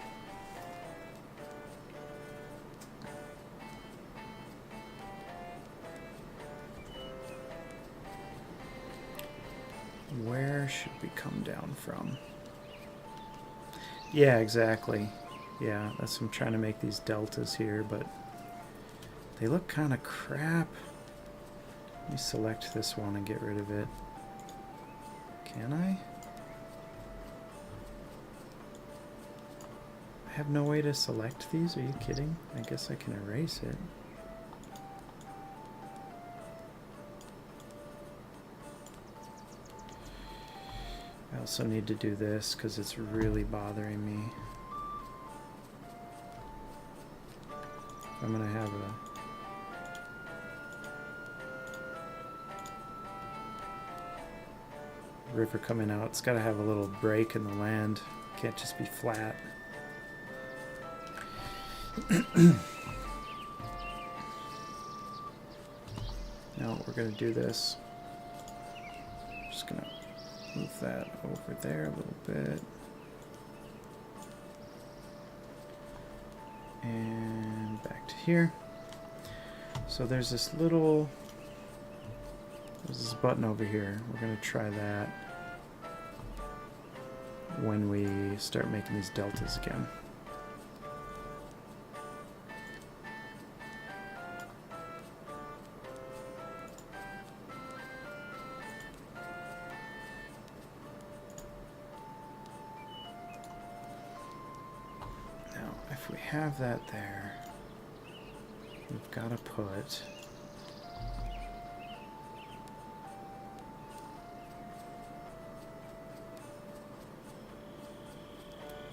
Where should we come down from? Yeah, exactly. Yeah, that's I'm trying to make these deltas here, but they look kind of crap. Let me select this one and get rid of it. Can I? I have no way to select these. Are you kidding? I guess I can erase it. I also need to do this because it's really bothering me. I'm gonna have a river coming out. It's gotta have a little break in the land. Can't just be flat. Now we're gonna do this. Just gonna move that over there a little bit. And back to here. So there's this little, there's this button over here. We're gonna try that when we start making these deltas again. Have that there. We've got to put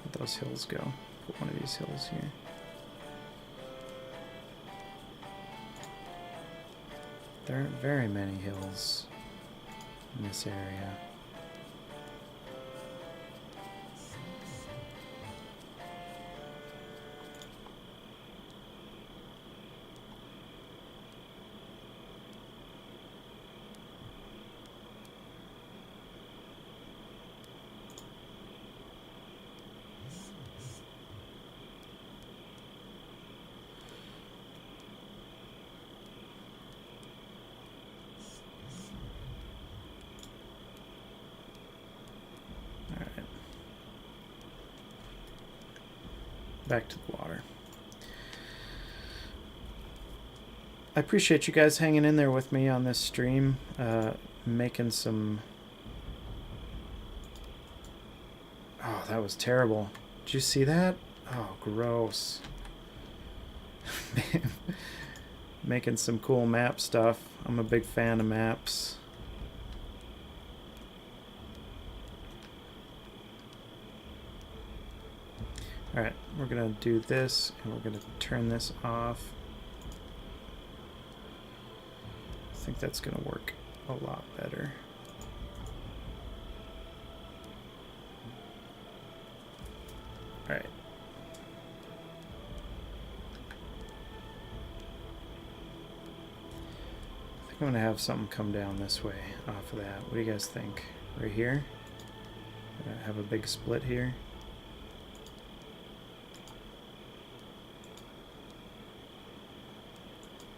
where'd those hills go? Put one of these hills here. There aren't very many hills in this area. back to the water. I appreciate you guys hanging in there with me on this stream, making some... Oh, that was terrible. Did you see that? Oh, gross. Making some cool map stuff. I'm a big fan of maps. Alright, we're going to do this, and we're going to turn this off. I think that's going to work a lot better. Alright. I think I'm going to have something come down this way off of that. What do you guys think? Right here? Have a big split here.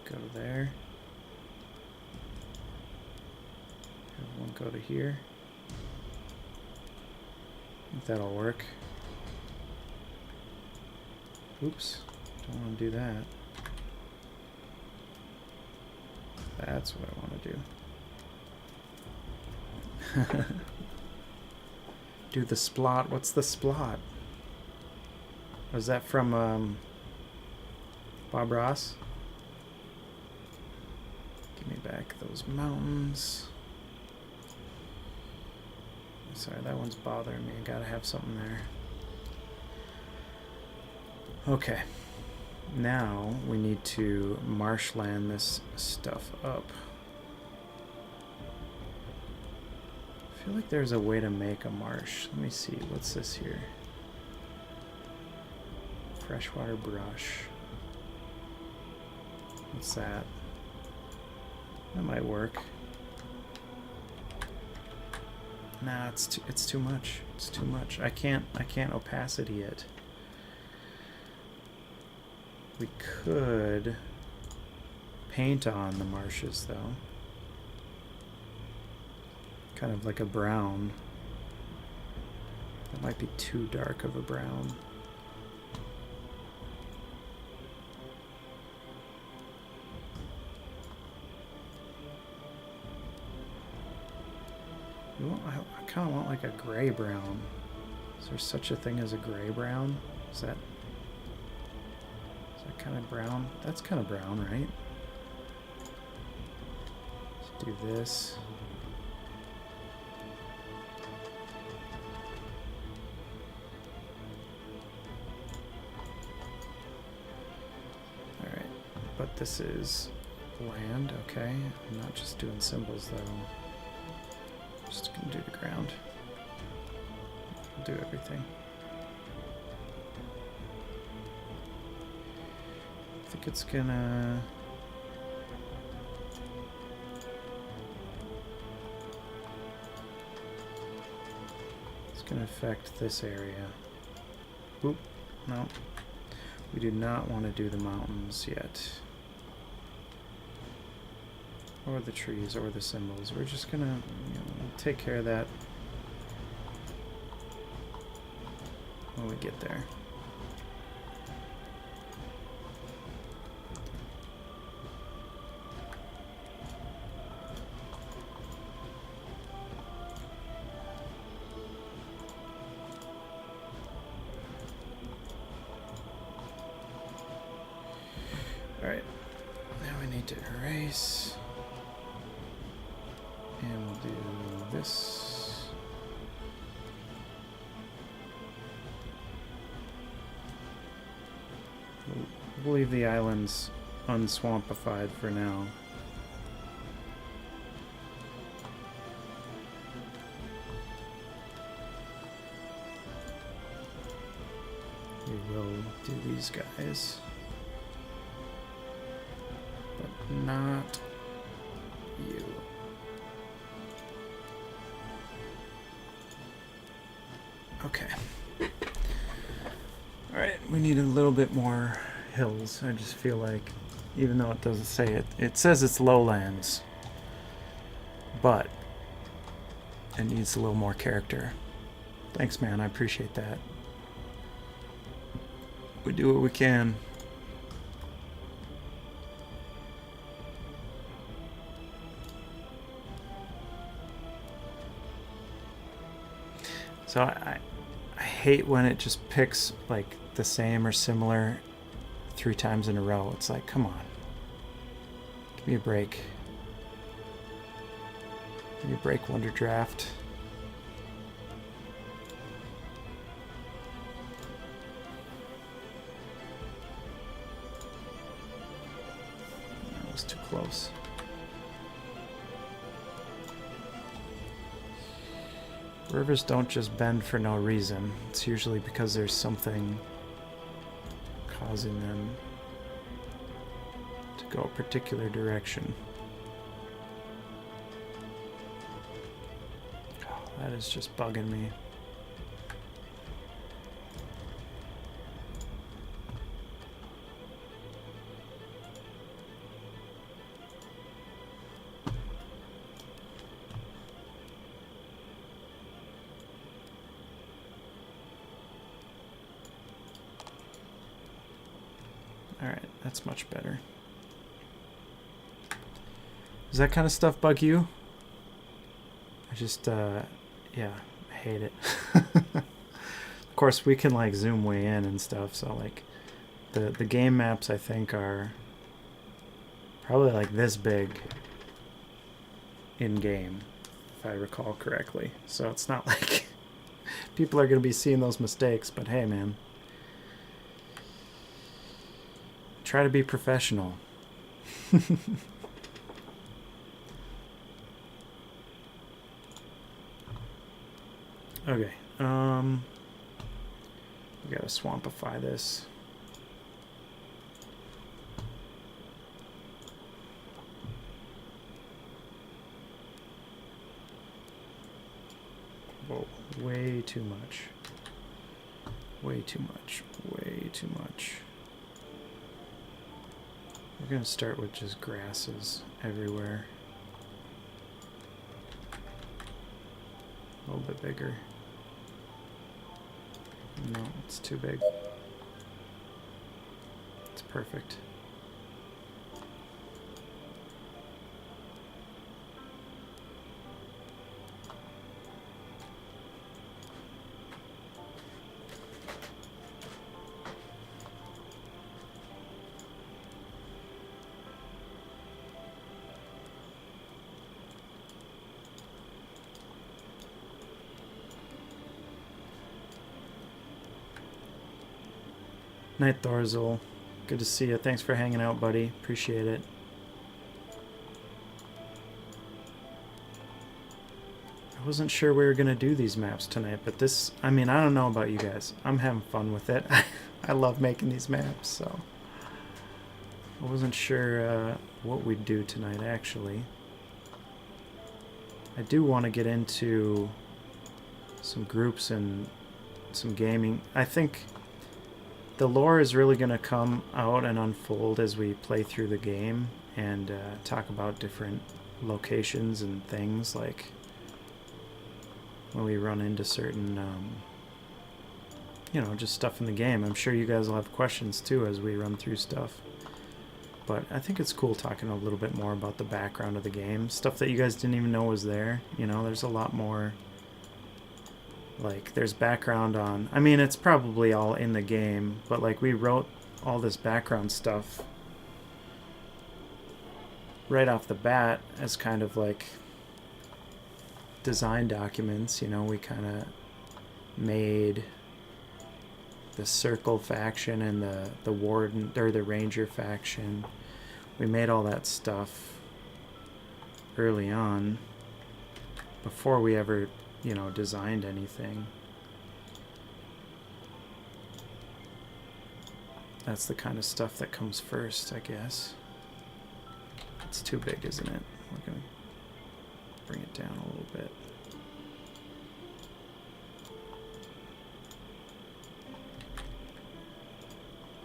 Go there. Have one go to here. I think that'll work. Oops, don't want to do that. That's what I want to do. Do the splot. What's the splot? Was that from Bob Ross? Give me back those mountains. Sorry, that one's bothering me. I gotta have something there. Okay. Now we need to marshland this stuff up. I feel like there's a way to make a marsh. Let me see. What's this here? Freshwater brush. What's that? That might work. Nah, it's too much. It's too much. I can't opacity it. We could paint on the marshes though. Kind of like a brown. That might be too dark of a brown. I kind of want like a gray brown. Is there such a thing as a gray brown? Is that kind of brown? That's kind of brown, right? Let's do this. Alright, but this is land, okay. I'm not just doing symbols though. Just gonna do the ground. I'll do everything. I think it's gonna... It's gonna affect this area. Oop, no. We do not want to do the mountains yet. Or the trees, or the symbols. We're just gonna, take care of that when we get there. Alright, now we need to erase. And we'll do this. We'll leave the islands unswampified for now. We will do these guys. But not you. Okay. Alright, we need a little bit more hills. I just feel like, even though it doesn't say it, it says it's lowlands. But it needs a little more character. Thanks, man. I appreciate that. We do what we can. So I hate when it just picks like the same or similar 3 times in a row. It's like, come on. Give me a break. Give me a break, Wonder Draft. That was too close. Rivers don't just bend for no reason. It's usually because there's something causing them to go a particular direction. Oh, that is just bugging me. Alright, that's much better. Does that kind of stuff bug you? I just, yeah, I hate it. Of course, we can, like, zoom way in and stuff, so, like, the game maps, I think, are probably, like, this big in-game, if I recall correctly. So it's not like people are going to be seeing those mistakes, but hey, man. Try to be professional. Okay. We gotta swampify this. Whoa, way too much. Way too much. Way too much. We're going to start with just grasses everywhere. A little bit bigger. No, it's too big. It's perfect. Night Thorzel. Good to see you. Thanks for hanging out, buddy. Appreciate it. I wasn't sure we were going to do these maps tonight, but this, I mean, I don't know about you guys. I'm having fun with it. I love making these maps, so I wasn't sure what we'd do tonight, actually. I do want to get into some groups and some gaming. I think the lore is really going to come out and unfold as we play through the game and talk about different locations and things, like when we run into certain, you know, just stuff in the game. I'm sure you guys will have questions too as we run through stuff. But I think it's cool talking a little bit more about the background of the game. Stuff that you guys didn't even know was there. You know, there's a lot more. Like, there's background on... I mean, it's probably all in the game, but, like, we wrote all this background stuff right off the bat as kind of, like, design documents. You know, we kind of made the Circle faction and the Warden, or the Ranger faction. We made all that stuff early on, before we ever... you know, designed anything. That's the kind of stuff that comes first, I guess. It's too big, isn't it? We're gonna bring it down a little bit.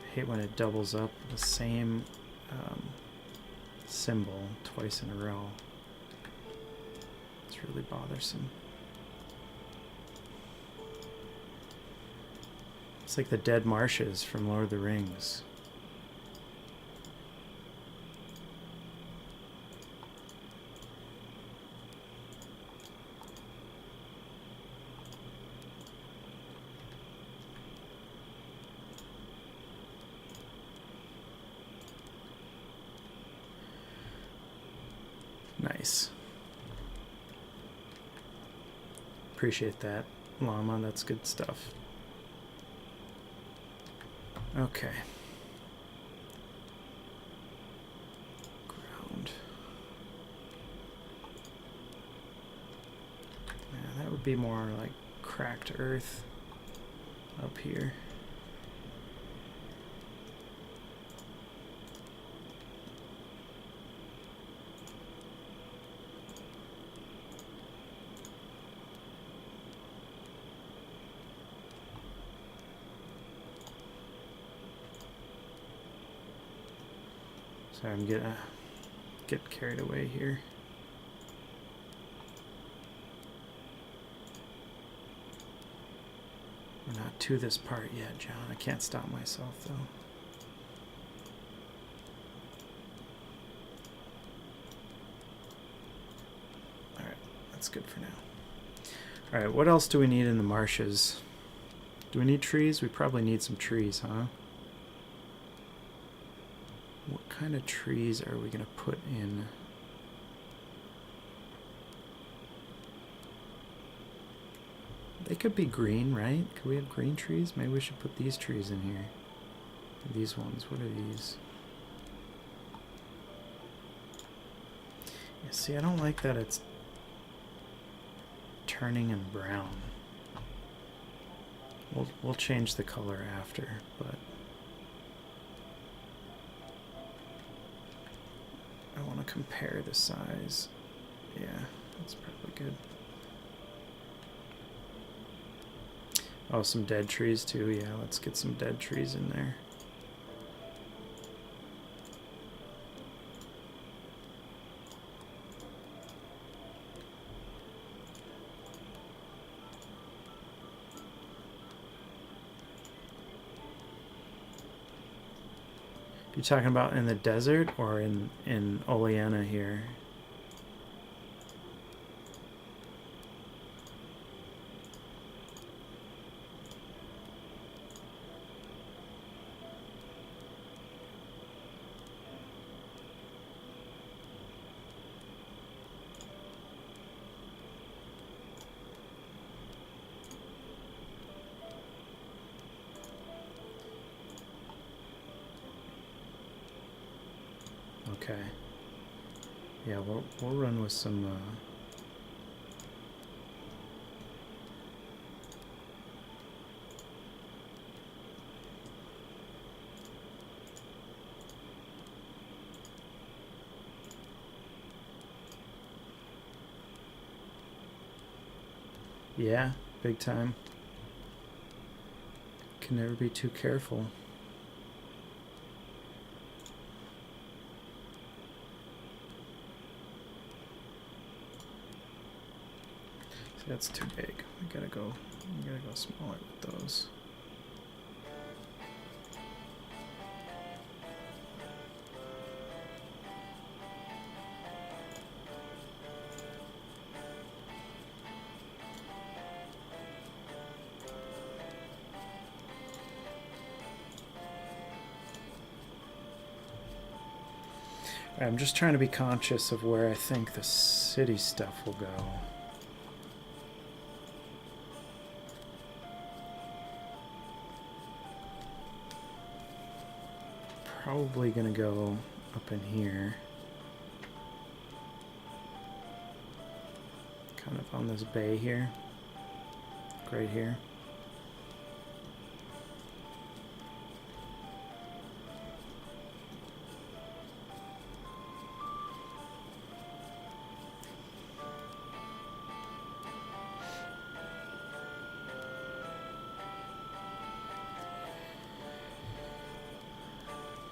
I hate when it doubles up the same symbol twice in a row. It's really bothersome. It's like the dead marshes from Lord of the Rings. Nice. Appreciate that, llama. That's good stuff. Okay. Ground. Yeah, that would be more like cracked earth up here. Sorry, I'm gonna get carried away here. We're not to this part yet, John. I can't stop myself, though. Alright, that's good for now. Alright, what else do we need in the marshes? Do we need trees? We probably need some trees, huh? What kind of trees are we going to put in? They could be green, right? Could we have green trees? Maybe we should put these trees in here. These ones, what are these? Yeah, see, I don't like that it's turning in brown. We'll change the color after, but I want to compare the size. Yeah, that's probably good. Oh, some dead trees too. Yeah, let's get some dead trees in there. You talking about in the desert or in Oleana here? Okay. Yeah, we'll run with some yeah, big time. Can never be too careful. That's too big. We gotta go smaller with those. I'm just trying to be conscious of where I think the city stuff will go. Probably gonna go up in here, kind of on this bay here, right here.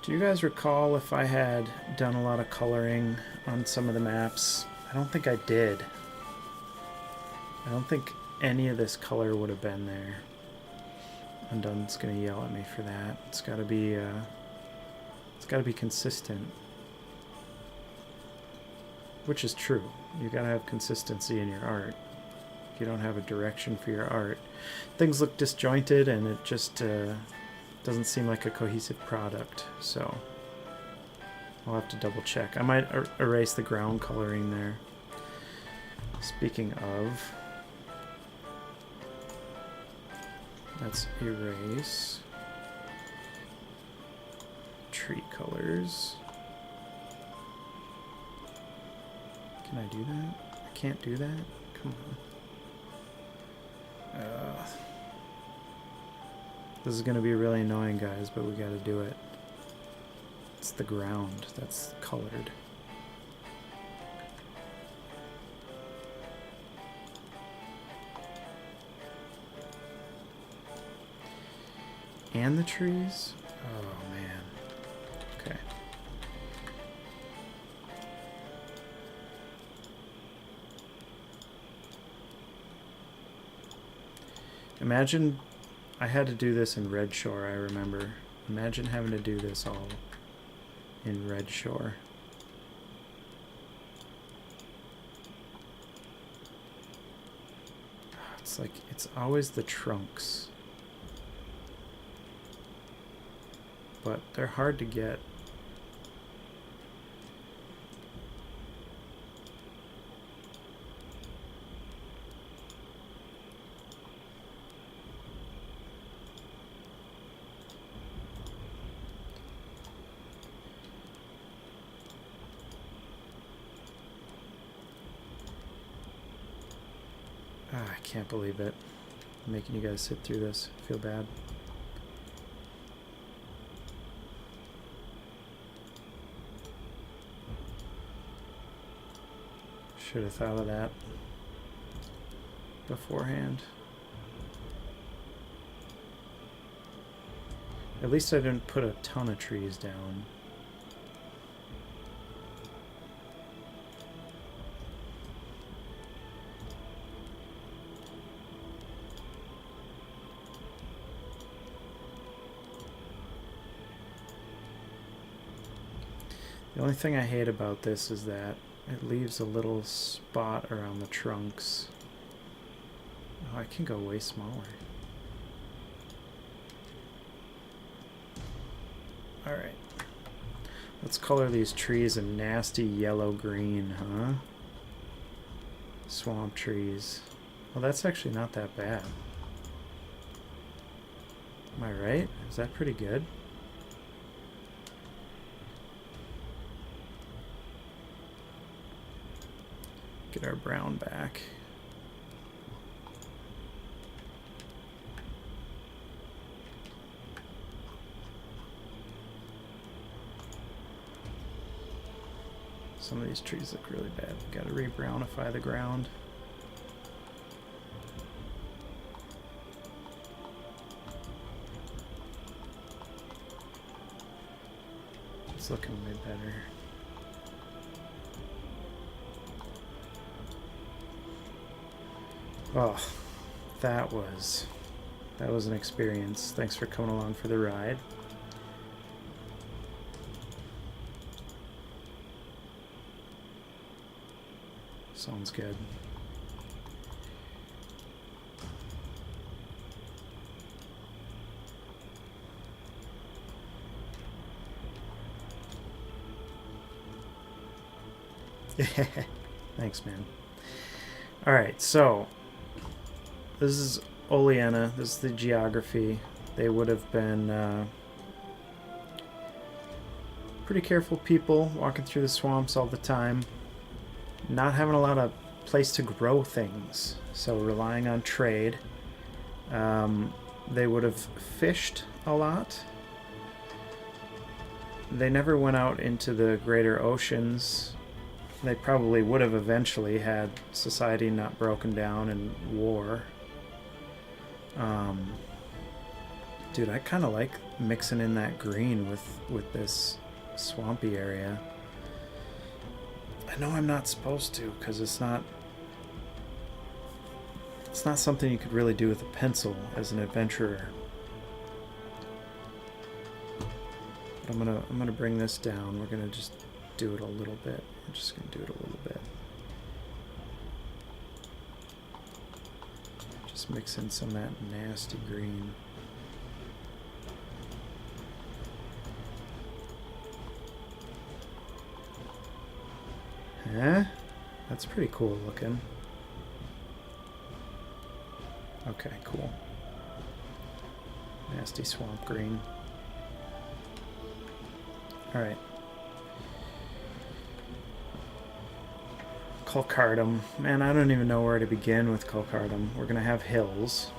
Do you guys recall if I had done a lot of coloring on some of the maps? I don't think I did. I don't think any of this color would have been there. Undun's gonna yell at me for that. It's gotta be consistent. Which is true. You gotta have consistency in your art. If you don't have a direction for your art, things look disjointed and it just doesn't seem like a cohesive product. So I'll have to double check. I might erase the ground coloring there. Speaking of, let's erase tree colors. Can I do that? I can't do that? Come on. This is going to be really annoying, guys, but we got to do it. It's the ground that's colored. And the trees? Oh, man. Okay. Imagine I had to do this in Red Shore, I remember. Imagine having to do this all in Red Shore. It's like, it's always the trunks. But they're hard to get. I can't believe it. I'm making you guys sit through this. I feel bad. Should have thought of that beforehand. At least I didn't put a ton of trees down. The only thing I hate about this is that it leaves a little spot around the trunks. Oh, I can go way smaller. Alright. Let's color these trees a nasty yellow-green, huh? Swamp trees. Well, that's actually not that bad. Am I right? Is that pretty good? Get our brown back. Some of these trees look really bad. We've got to re-brownify the ground. It's looking way better. Oh, that was an experience. Thanks for coming along for the ride. Sounds good. Thanks, man. All right, so this is Oleana. This is the geography. They would have been pretty careful people walking through the swamps all the time. Not having a lot of place to grow things, so relying on trade. They would have fished a lot. They never went out into the greater oceans. They probably would have eventually had society not broken down in war. Dude, I kind of like mixing in that green with this swampy area. I know I'm not supposed to, because it's not something you could really do with a pencil as an adventurer. But I'm gonna bring this down. We're gonna just do it a little bit. We're just gonna do it a little bit. Just mix in some of that nasty green. Huh? That's pretty cool looking. Okay, cool. Nasty swamp green. Alright. Colcardum. Man, I don't even know where to begin with Colcardum. We're gonna have hills.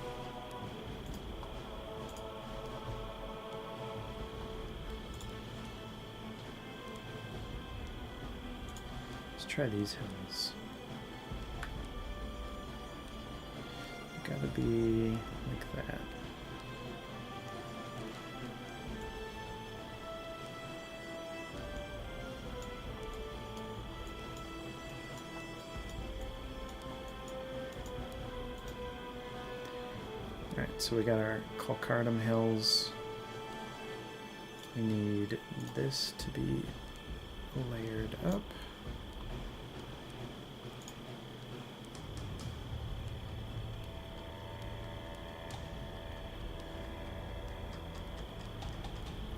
Let's try these hills. Gotta be like that. Alright, so we got our Colcardum hills. We need this to be layered up.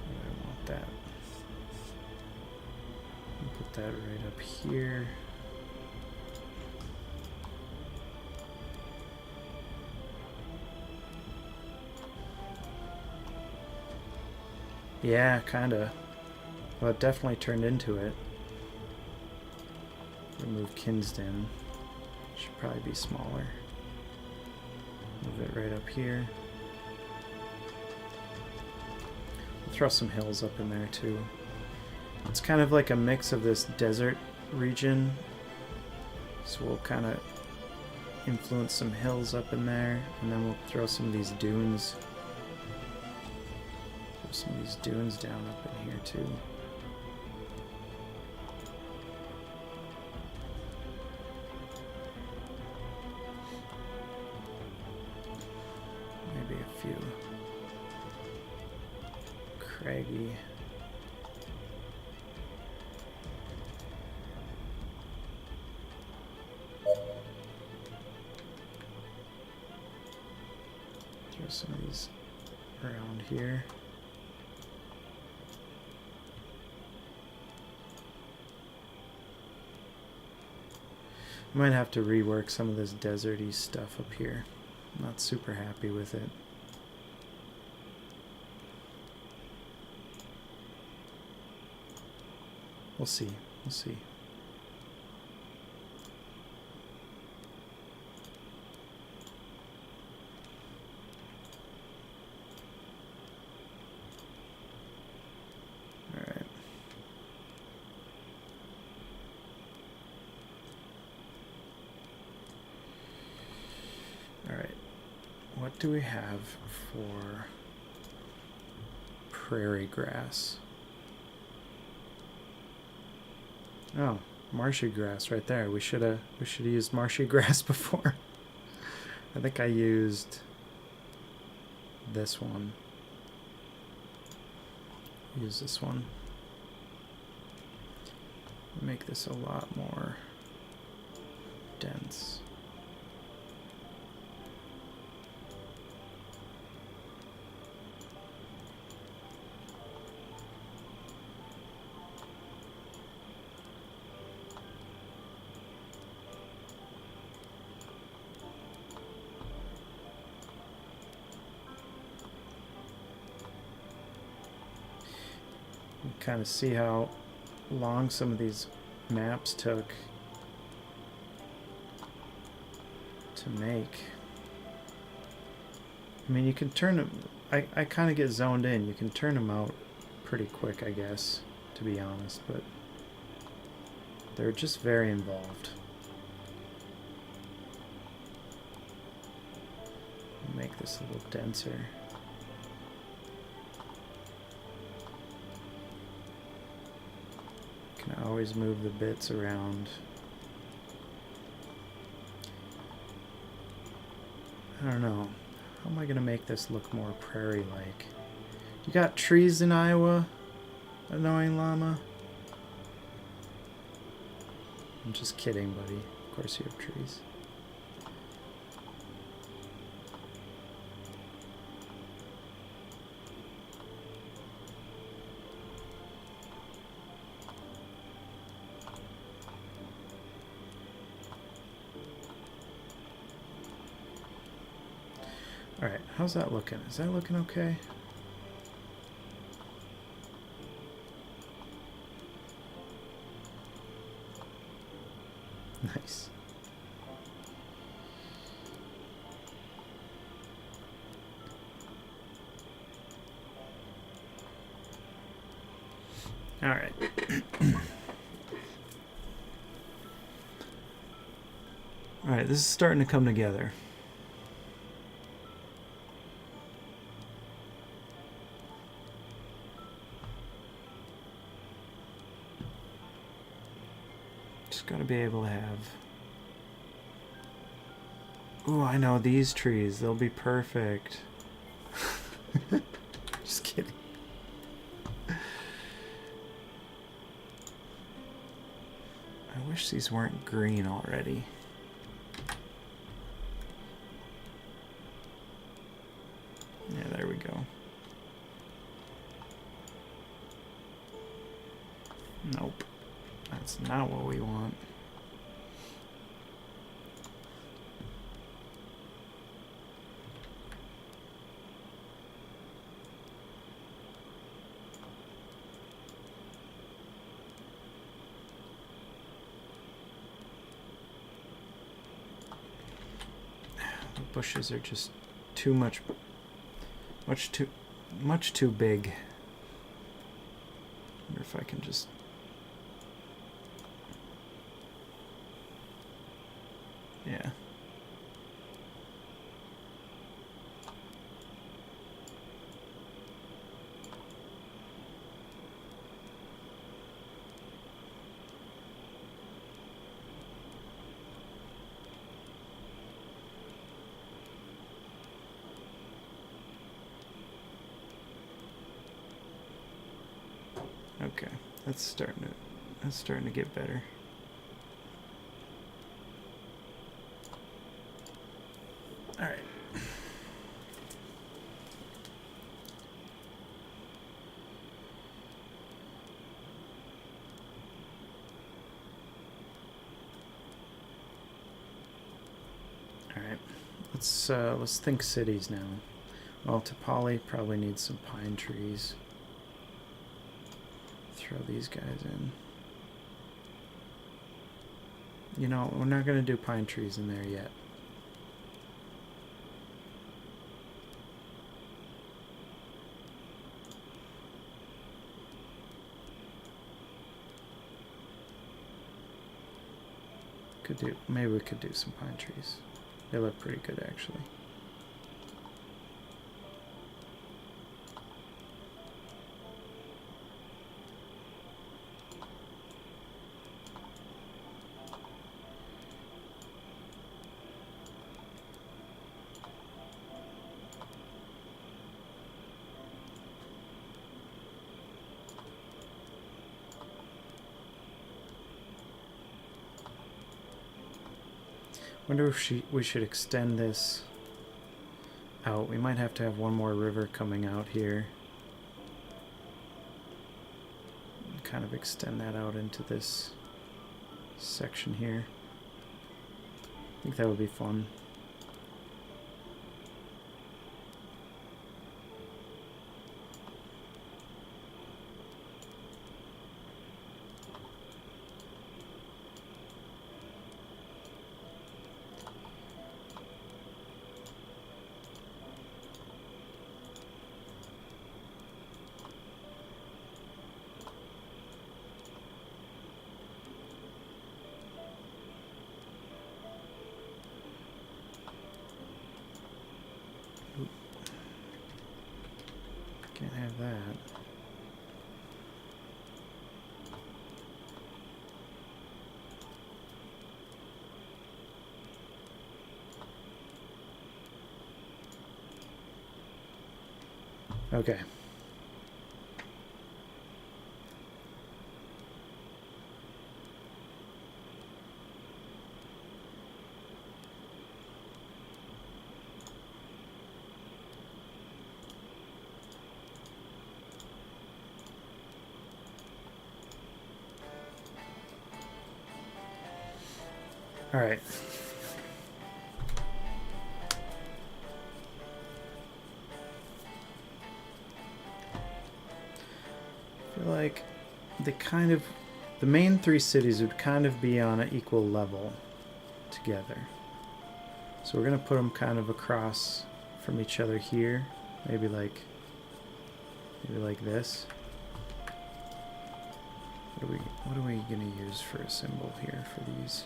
I want that. Put that right up here. Yeah, kinda. Well, it definitely turned into it. Remove Kinsden. Should probably be smaller. Move it right up here. We'll throw some hills up in there too. It's kind of like a mix of this desert region. So we'll kind of influence some hills up in there, and then we'll throw some of these dunes. Some of these dunes down up in here too. Maybe a few. Craggy. Throw some of these around here. I might have to rework some of this deserty stuff up here. I'm not super happy with it. We'll see. We'll see. What do we have for prairie grass? Oh, marshy grass right there. We should have used marshy grass before. I think I used this one. Use this one. Make this a lot more dense. Kind of see how long some of these maps took to make. I mean, you can turn them, I kind of get zoned in. You can turn them out pretty quick, I guess, to be honest, but they're just very involved. Make this a little denser. Can always move the bits around. I don't know. How am I going to make this look more prairie-like? You got trees in Iowa? Annoying llama. I'm just kidding, buddy. Of course you have trees. Alright, how's that looking? Is that looking okay? Nice. Alright. Alright, this is starting to come together. Gotta be able to have... Ooh, I know these trees. They'll be perfect. Just kidding. I wish these weren't green already. Yeah, there we go. Nope. That's not what we want. The bushes are just too much too big. I wonder if I can just... Yeah. Okay, that's starting to get better. All right. All right. Let's think cities now. Well, Tapali probably needs some pine trees. Throw these guys in. You know, we're not going to do pine trees in there yet. Maybe we could do some pine trees. They look pretty good, actually. Wonder if we should extend this out. We might have to have one more river coming out here. Kind of extend that out into this section here. I think that would be fun. Can't have that. Okay. Alright. I feel like the main three cities would kind of be on an equal level together. So we're going to put them kind of across from each other here. Maybe like this. What are we going to use for a symbol here for these?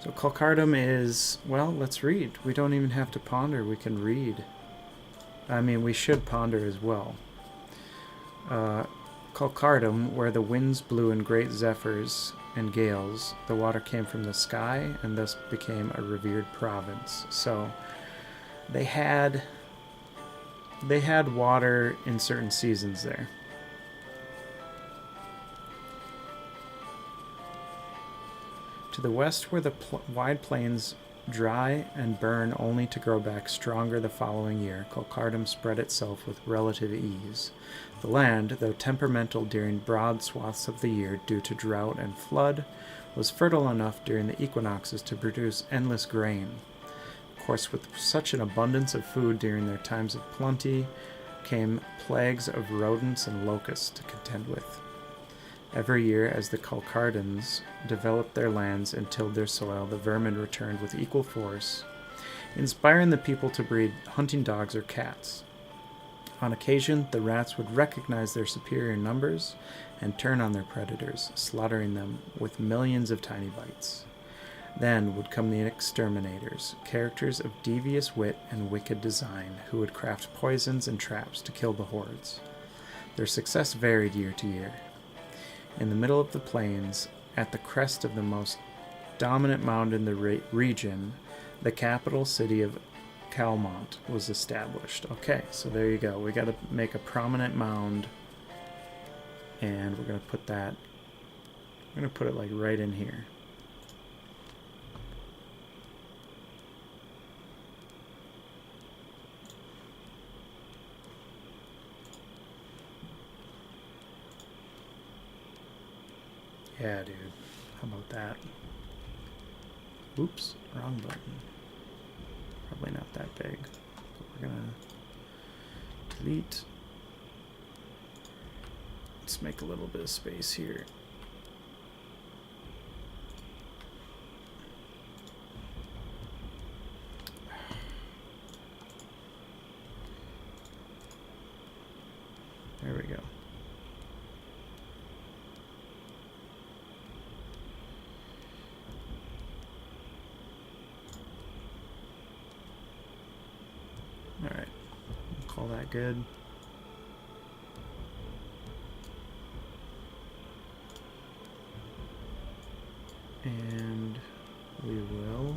So Colcardum is, well, let's read. We don't even have to ponder, we can read. I mean, we should ponder as well. Colcardum, where the winds blew in great zephyrs and gales, the water came from the sky and thus became a revered province. So they had water in certain seasons there. To the west were the wide plains dry and burn only to grow back stronger the following year, Colcardum spread itself with relative ease. The land, though temperamental during broad swaths of the year due to drought and flood, was fertile enough during the equinoxes to produce endless grain. Of course, with such an abundance of food during their times of plenty, came plagues of rodents and locusts to contend with. Every year, as the Colcardans developed their lands and tilled their soil, the vermin returned with equal force, inspiring the people to breed hunting dogs or cats. On occasion, the rats would recognize their superior numbers and turn on their predators, slaughtering them with millions of tiny bites. Then would come the exterminators, characters of devious wit and wicked design, who would craft poisons and traps to kill the hordes. Their success varied year to year. In the middle of the plains, at the crest of the most dominant mound in the region, the capital city of Calmont was established. Okay, so there you go. We got to make a prominent mound, and we're going to put that, we're going to put it like right in here. Yeah, dude. How about that? Oops, wrong button. Probably not that big. But we're gonna delete. Let's make a little bit of space here. There we go. Alright, call that good. And we will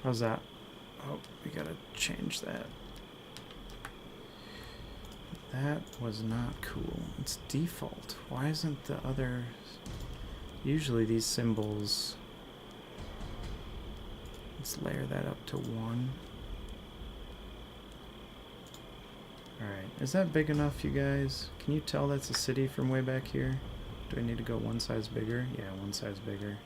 how's that? Oh, we gotta change that. That was not cool. It's default. Why isn't the other... Usually these symbols... Let's layer that up to 1. Alright, is that big enough, you guys? Can you tell that's a city from way back here? Do I need to go one size bigger? Yeah, one size bigger.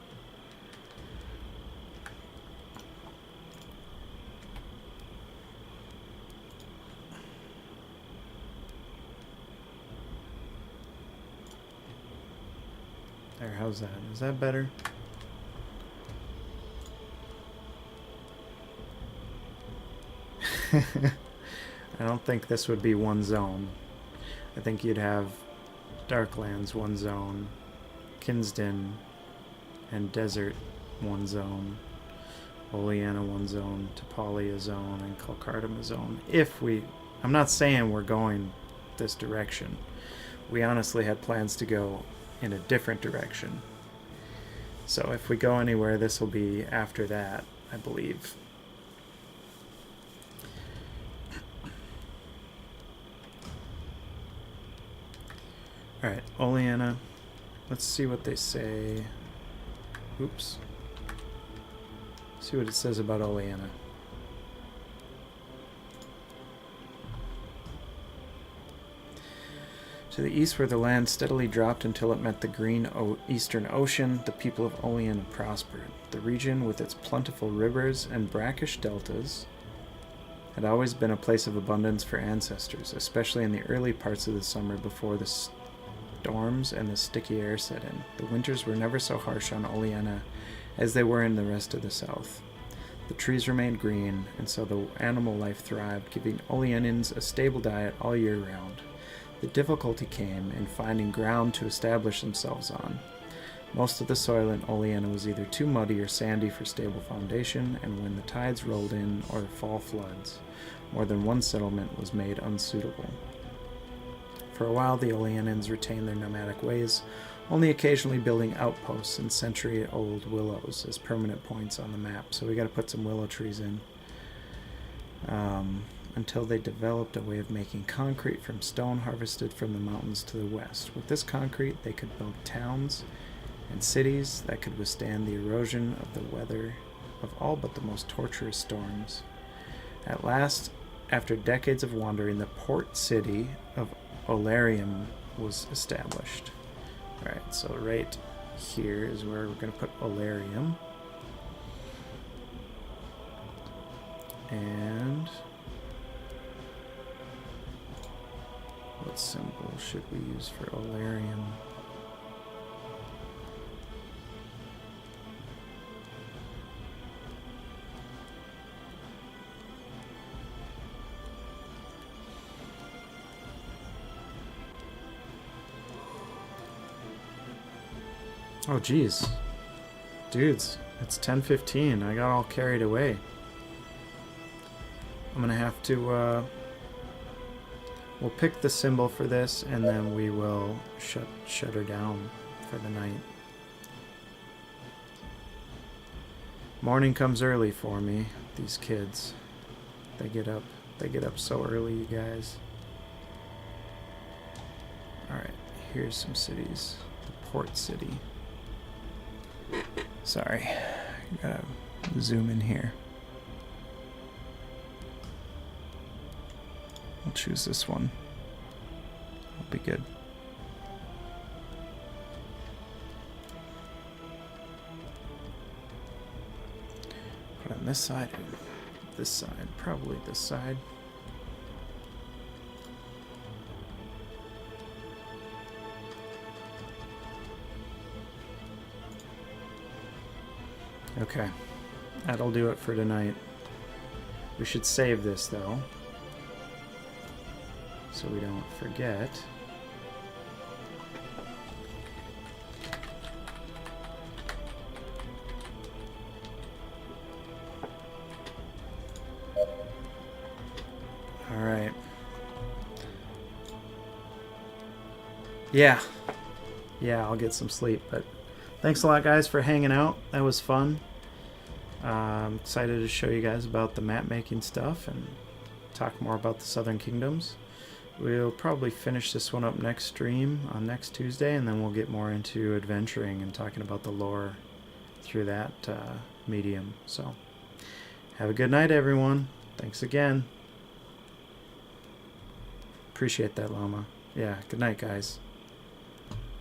There, how's that? Is that better? I don't think this would be one zone. I think you'd have Darklands one zone, Kinsden and Desert one zone, Oleana one zone, Tapali a zone, and Colcardum a zone. I'm not saying we're going this direction. We honestly had plans to go in a different direction. So if we go anywhere, this will be after that, I believe. Alright, Oleana. Let's see what they say. Oops. See what it says about Oleana. To the east, where the land steadily dropped until it met the green eastern ocean, the people of Oleana prospered. The region, with its plentiful rivers and brackish deltas, had always been a place of abundance for ancestors, especially in the early parts of the summer before the storms and the sticky air set in. The winters were never so harsh on Oleana as they were in the rest of the south. The trees remained green, and so the animal life thrived, giving Oleanans a stable diet all year round. The difficulty came in finding ground to establish themselves on. Most of the soil in Oleana was either too muddy or sandy for stable foundation, and when the tides rolled in or fall floods, more than one settlement was made unsuitable. For a while, the Oleanans retained their nomadic ways, only occasionally building outposts and century-old willows as permanent points on the map. So we got to put some willow trees in. Until they developed a way of making concrete from stone harvested from the mountains to the west. With this concrete, they could build towns and cities that could withstand the erosion of the weather of all but the most torturous storms. At last, after decades of wandering, the port city of Olarium was established. Alright, so right here is where we're going to put Olarium. And what symbol should we use for Olarium? Oh geez, dudes, it's 10:15. I got all carried away. I'm gonna have to we'll pick the symbol for this, and then we will shut her down for the night. Morning comes early for me. These kids, they get up so early, you guys. All right, here's some cities. The port city. Sorry, gotta zoom in here. I'll choose this one. It'll be good. Put on this side or this side? Probably this side. Okay, that'll do it for tonight. We should save this though, so we don't forget. All right. Yeah, I'll get some sleep, but thanks a lot, guys, for hanging out. That was fun. I'm excited to show you guys about the map making stuff and talk more about the Southern Kingdoms. We'll probably finish this one up next stream on next Tuesday, and then we'll get more into adventuring and talking about the lore through that medium. So have a good night, everyone. Thanks again. Appreciate that, Llama. Yeah, good night, guys.